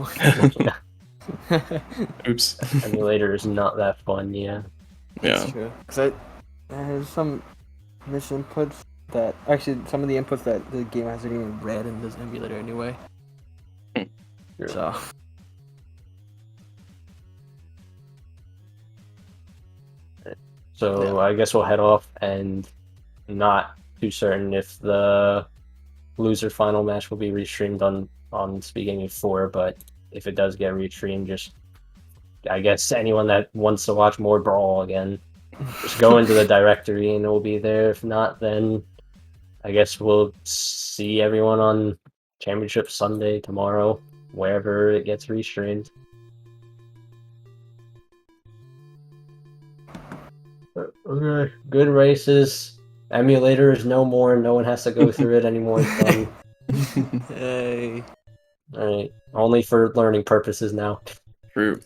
Oops. Emulator is not that fun, yeah. Yeah. That's true. Because there's some mission inputs that actually some of the inputs that the game hasn't even read in this emulator anyway. Sure. So. So Yeah. I guess we'll head off, and not too certain if the loser final match will be restreamed on SpeedGaming 4, but if it does get restreamed, just I guess anyone that wants to watch more Brawl again, just go into the directory and it will be there. If not, then I guess we'll see everyone on Championship Sunday tomorrow, wherever it gets restreamed. Okay, good races. Emulator is no more. No one has to go through it anymore. It's done. Hey. Alright, only for learning purposes now. True.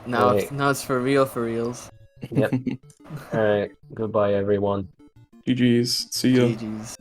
Now, Right. now it's for reals. Yep. Alright, goodbye everyone. GG's. See ya. GG's.